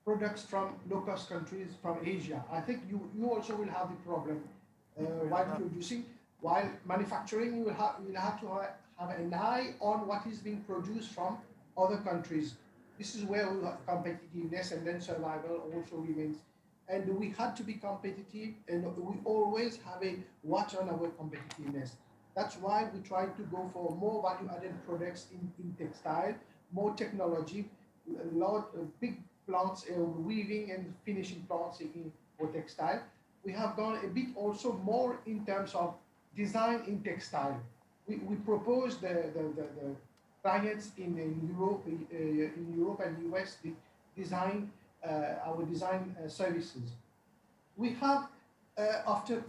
products from low-cost countries from Asia. I think you also will have the problem while producing. While manufacturing, you will have to have an eye on what is being produced from other countries. This is where competitiveness and then survival also remains. And we had to be competitive, and we always have a watch on our competitiveness. That's why we try to go for more value-added products in textile, more technology, big plants, weaving and finishing plants for textile. We have gone a bit also more in terms of design in textile. We propose the clients in Europe and US design our design services. We have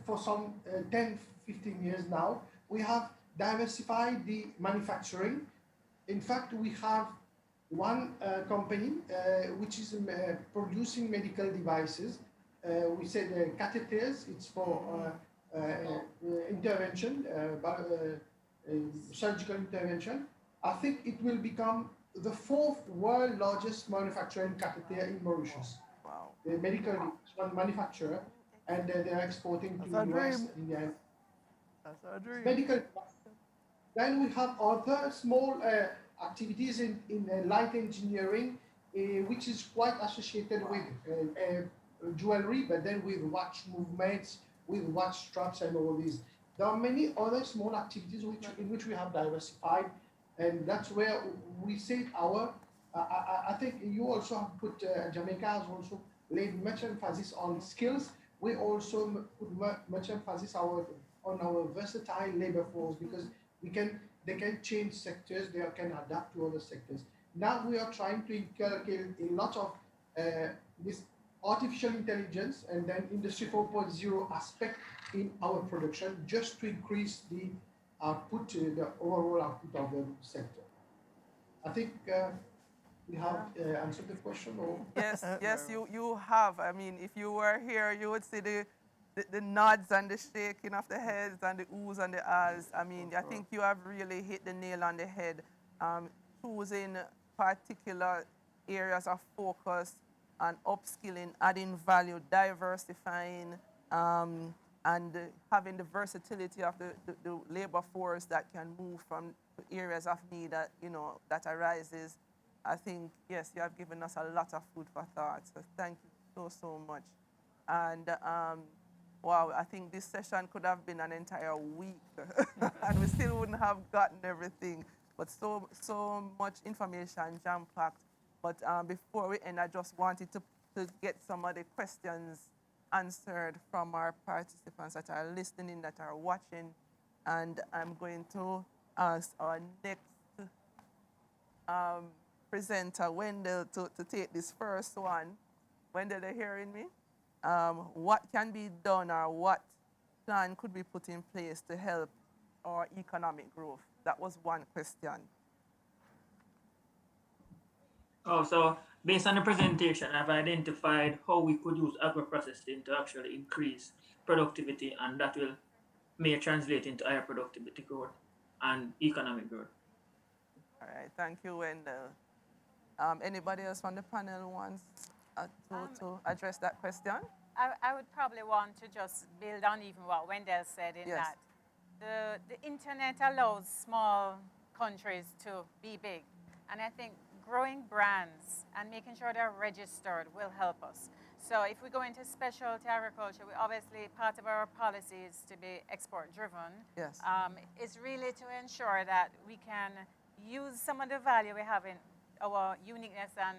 for some 10, 15 years now, we have diversified the manufacturing. In fact, we have one company which is producing medical devices. We say the catheters. It's for intervention, surgical intervention. I think it will become the 4th world largest manufacturing catheter in Mauritius. Wow. The medical one manufacturer, and they're exporting to the US. India. That's our dream. Medical. Then we have other small activities in light engineering, which is quite associated with jewelry, but then with watch movements, with watch straps and all these. There are many other small activities in which we have diversified, and that's where we say I think you also have put, Jamaica has also laid much emphasis on skills. We also put much emphasis on our versatile labor force, because they can change sectors, they can adapt to other sectors. Now we are trying to inculcate a lot of this artificial intelligence and then Industry 4.0 aspect in our production, just to increase the output, the overall output of the sector. I think we have answered the question, or? Yes, yes, you have. I mean, if you were here, you would see the nods and the shaking of the heads and the oohs and the ahs. I mean, I think you have really hit the nail on the head, choosing particular areas of focus and upskilling, adding value, diversifying, and having the versatility of the labor force that can move from areas of need that, that arises. I think, yes, you have given us a lot of food for thought. So thank you so much. And wow, I think this session could have been an entire week and we still wouldn't have gotten everything. But so much information jam-packed. But before we end, I just wanted to get some of the questions answered from our participants that are listening, that are watching. And I'm going to ask our next presenter, Wendell, to take this first one. Wendell, are you hearing me? What can be done, or what plan could be put in place to help our economic growth? That was one question. Oh, so based on the presentation, I've identified how we could use agro-processing to actually increase productivity, and that may translate into higher productivity growth and economic growth. All right, thank you, Wendell. Anybody else on the panel wants to address that question? I would probably want to just build on even what Wendell said in Yes. that the internet allows small countries to be big. And I think growing brands and making sure they're registered will help us. So if we go into specialty agriculture, we obviously, part of our policy is to be export driven. Yes. It's really to ensure that we can use some of the value we have in our uniqueness and,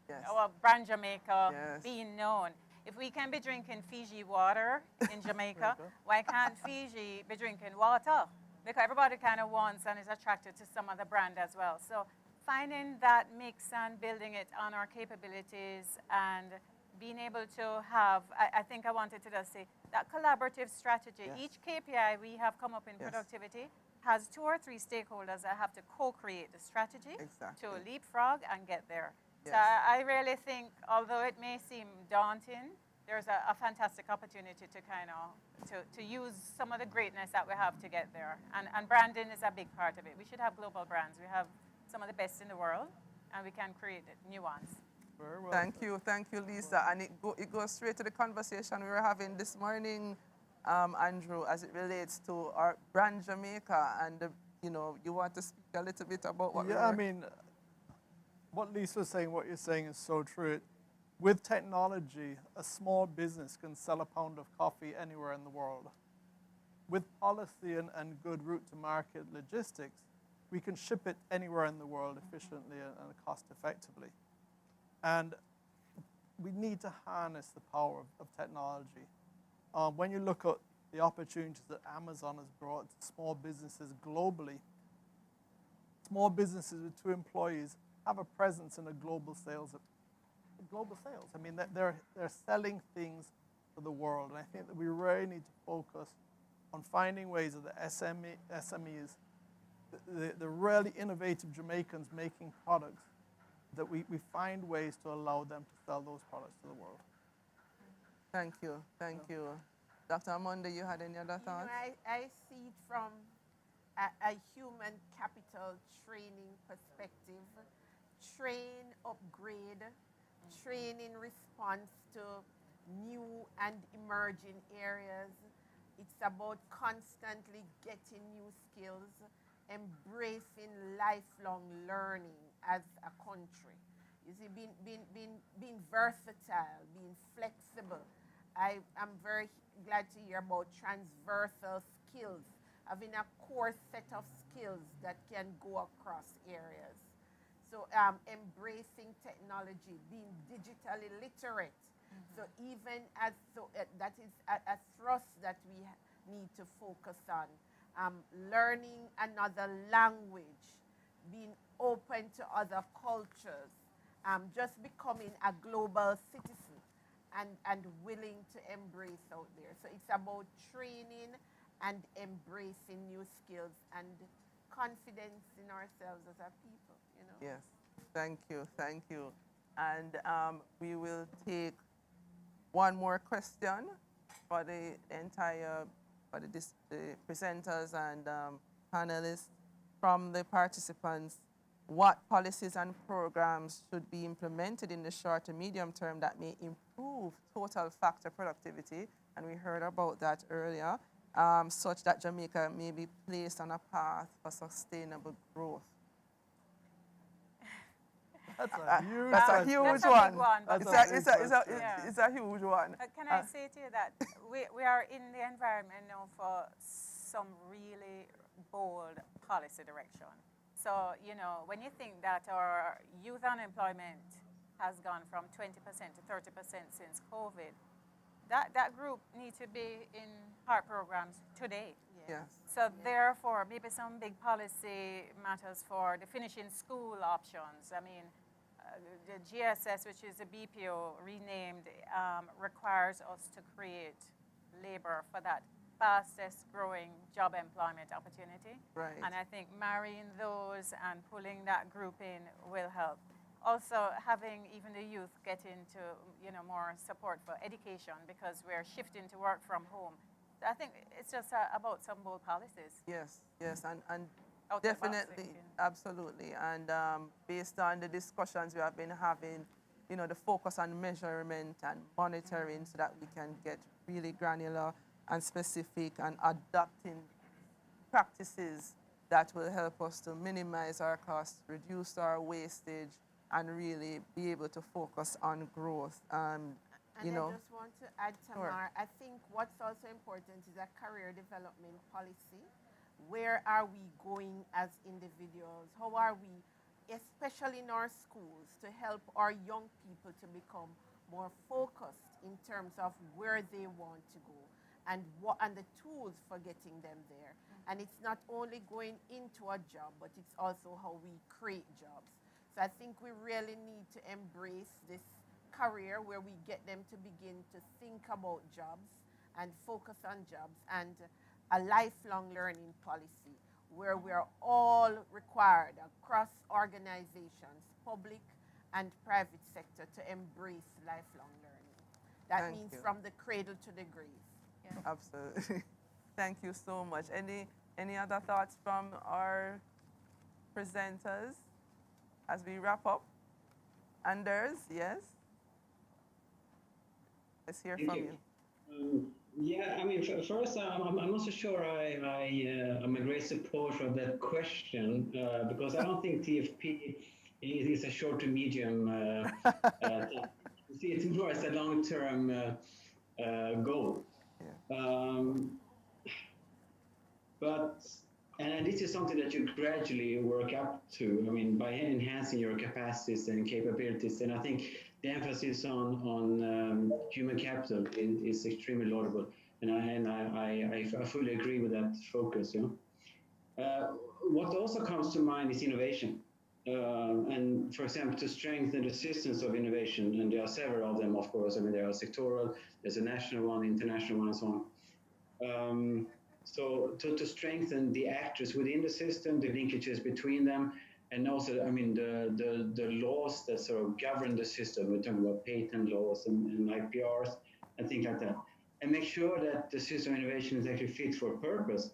Yes. our brand Jamaica Yes. being known. If we can be drinking Fiji water in Jamaica, why can't Fiji be drinking water? Because everybody kind of wants and is attracted to some of the brand as well. So finding that mix and building it on our capabilities and being able to have, I think I wanted to just say, that collaborative strategy. Yes. Each KPI we have come up in Yes. productivity has 2 or 3 stakeholders that have to co-create the strategy Exactly. to leapfrog and get there. Yes. So I really think, although it may seem daunting, there's a fantastic opportunity to kind of, to use some of the greatness that we have to get there. And branding is a big part of it. We should have global brands. We have some of the best in the world, and we can create new ones. Very well. Thank you, Lisa. And it goes straight to the conversation we were having this morning, Andrew, as it relates to our brand Jamaica. And, you want to speak a little bit about what I mean, what Lisa was saying, what you're saying is so true. With technology, a small business can sell a pound of coffee anywhere in the world. With policy and good route to market logistics, we can ship it anywhere in the world efficiently and cost effectively. And we need to harness the power of technology. When you look at the opportunities that Amazon has brought to small businesses globally, small businesses with 2 employees have a presence in a global sales. I mean, they're selling things to the world. And I think that we really need to focus on finding ways of the SMEs, the really innovative Jamaicans making products, that we find ways to allow them to sell those products to the world. Thank you. Dr. Amanda, you had any other thoughts? I see it from a human capital training perspective. Train, upgrade, train in response to new and emerging areas. It's about constantly getting new skills, embracing lifelong learning as a country. You see, being versatile, being flexible. I'm very glad to hear about transversal skills, having a core set of skills that can go across areas. So embracing technology, being digitally literate. So even that is a thrust that we need to focus on. Learning another language, being open to other cultures, just becoming a global citizen and willing to embrace out there. So it's about training and embracing new skills and confidence in ourselves as a people, you know. Yes, thank you, thank you. And we will take one more question for the entire, for the presenters and panelists from the participants. What policies and programs should be implemented in the short to medium term that may improve total factor productivity? And we heard about that earlier, such that Jamaica may be placed on a path for sustainable growth. That's a huge That's a question. huge That's a one. big one, but It's That's a, a it's, big a, it's, a, question. it's, it's a huge one. Can I say to you that we are in the environment now for some really bold policy direction. So, you know, when you think that our youth unemployment has gone from 20% to 30% since COVID, that group needs to be in HEART programs today. Yes. So therefore, maybe some big policy matters for the finishing school options. I mean, the GSS, which is a BPO renamed, requires us to create labor for that fastest growing job employment opportunity. Right. And I think marrying those and pulling that group in will help. Also, having even the youth get into, you know, more support for education because we're shifting to work from home. So I think it's just about some bold policies. Yes, yes, and Out the box definitely, thinking. absolutely. And based on the discussions we have been having, you know, the focus on measurement and monitoring so that we can get really granular and specific and adopting practices that will help us to minimize our costs, reduce our wastage, and really be able to focus on growth. And you know, I just want to add, Tamar, I think what's also important is a career development policy. Where are we going as individuals? How are we, especially in our schools, to help our young people to become more focused in terms of where they want to go and the tools for getting them there. And it's not only going into a job, but it's also how we create jobs. So I think we really need to embrace this career where we get them to begin to think about jobs and focus on jobs, and a lifelong learning policy where we are all required across organizations, public and private sector, to embrace lifelong learning. That Thank means you. from the cradle to the grave. Yeah. Absolutely. Thank you so much. Any other thoughts from our presenters as we wrap up? Anders, yes? Let's hear from you. Yeah, I mean, first, I'm not so sure I'm a great supporter of that question because I don't think TFP is a short to medium. You see it more as a long-term goal. And this is something that you gradually work up to. I mean, by enhancing your capacities and capabilities. And I think the emphasis on human capital is extremely laudable. And I fully agree with that focus. You know? What also comes to mind is innovation. And for example, to strengthen the systems of innovation, and there are several of them, of course. I mean, there are sectoral, there's a national one, international one, and so on. So to strengthen the actors within the system, the linkages between them, and also, I mean, the laws that sort of govern the system. We're talking about patent laws and IPRs and things like that. And make sure that the system innovation is actually fit for purpose.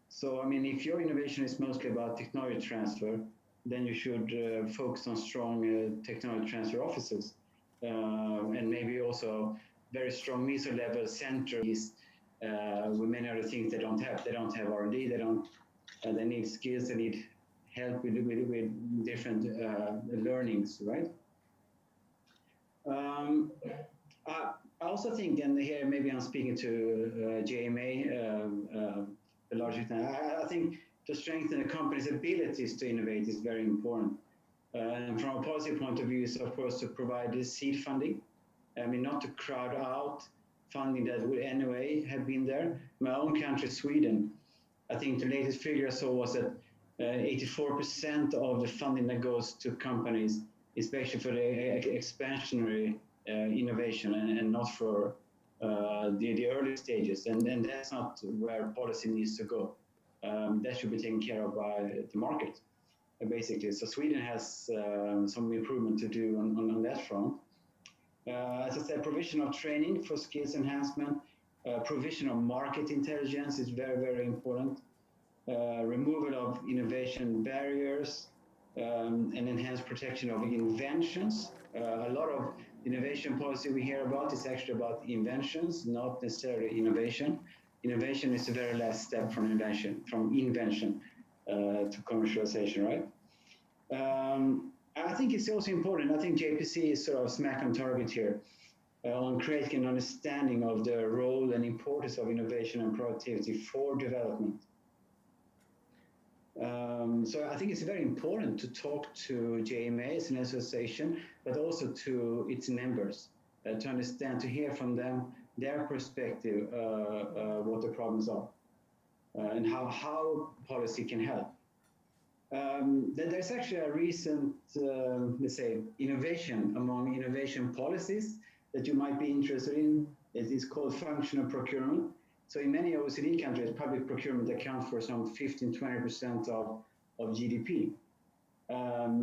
So, I mean, if your innovation is mostly about technology transfer, then you should focus on strong technology transfer offices and maybe also very strong meso-level centers with many other things they don't have. They don't have R&D. They need skills. They need help with different learnings, right? I also think, and here maybe I'm speaking to JMA, the larger thing, I think to strengthen a company's abilities to innovate is very important. And from a policy point of view, is of course to provide this seed funding. I mean, not to crowd out funding that would anyway have been there. My own country, Sweden, I think the latest figure I saw was that 84% of the funding that goes to companies is especially for the expansionary innovation and not for the early stages. And that's not where policy needs to go. That should be taken care of by the market, basically. So Sweden has some improvement to do on that front. As I said, provision of training for skills enhancement, provision of market intelligence is very, very important. Removal of innovation barriers, and enhanced protection of inventions. A lot of innovation policy we hear about is actually about inventions, not necessarily innovation. Innovation is the very last step from invention to commercialization, right? I think it's also important. I think JPC is sort of smack on target here on creating an understanding of the role and importance of innovation and productivity for development. So I think it's very important to talk to JMA as an association, but also to its members to understand, to hear from them, their perspective, what the problems are, and how policy can help. There's actually a recent, let's say, innovation among innovation policies that you might be interested in. It is called functional procurement. So in many OECD countries, public procurement accounts for some 15-20% of GDP.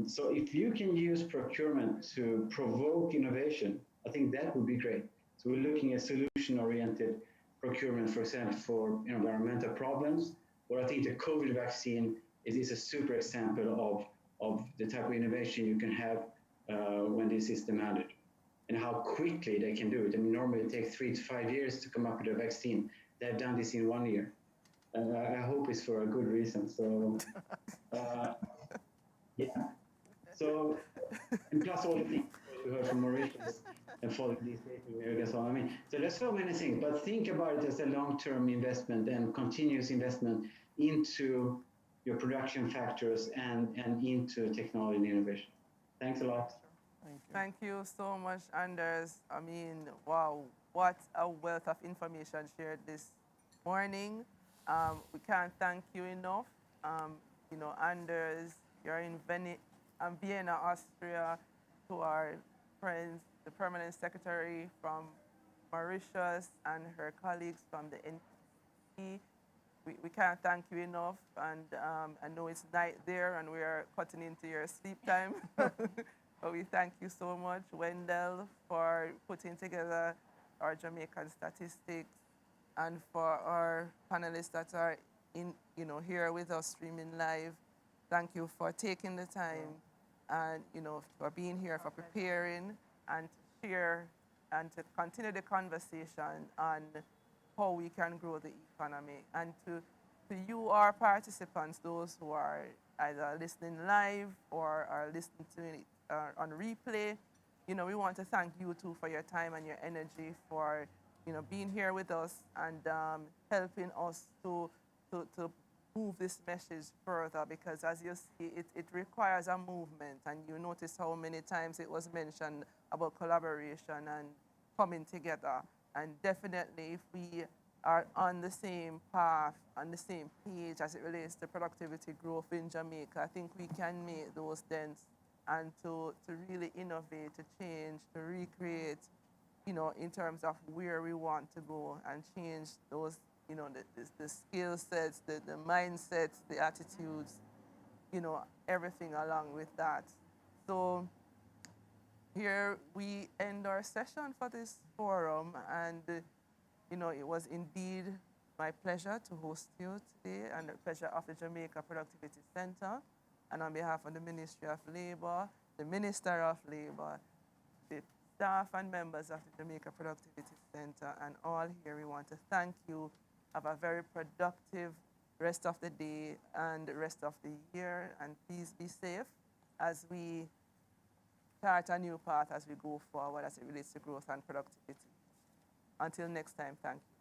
So if you can use procurement to provoke innovation, I think that would be great. So we're looking at solution-oriented procurement, for example, for environmental problems, or I think the COVID vaccine is a super example of the type of innovation you can have when this is demanded, and how quickly they can do it. I mean, normally it takes 3 to 5 years to come up with a vaccine. They've done this in 1 year. I hope it's for a good reason. So, yeah. So, and plus all the things we heard from Mauritius and following these areas. So, I mean, so there's so many things, but think about it as a long-term investment and continuous investment into your production factors and into technology and innovation. Thanks a lot. Thank you so much, Anders. I mean, wow, what a wealth of information shared this morning. We can't thank you enough. You know, Anders, you're in Vienna, Austria, to our friends, the permanent secretary from Mauritius and her colleagues from the NPC. We can't thank you enough, and I know it's night there and we are cutting into your sleep time. But we thank you so much, Wendell, for putting together our Jamaican statistics, and for our panelists that are here with us streaming live. Thank you for taking the time and for being here, for preparing and to share and to continue the conversation on how we can grow the economy. And to you, our participants, those who are either listening live or are listening to it on replay, we want to thank you too for your time and your energy, for being here with us and helping us to move this message further, because as you see, it requires a movement, and you notice how many times it was mentioned about collaboration and coming together. And definitely, if we are on the same path, on the same page as it relates to productivity growth in Jamaica, I think we can make those dents and to really innovate, to change, to recreate, in terms of where we want to go, and change those, the skill sets, the mindsets, the attitudes, everything along with that. So here we end our session for this forum, and it was indeed my pleasure to host you today, and the pleasure of the Jamaica Productivity Center. And on behalf of the Ministry of Labor, the Minister of Labor, the staff and members of the Jamaica Productivity Center, and all here, we want to thank you. Have a very productive rest of the day and the rest of the year, and please be safe as we chart a new path as we go forward as it relates to growth and productivity. Until next time, thank you.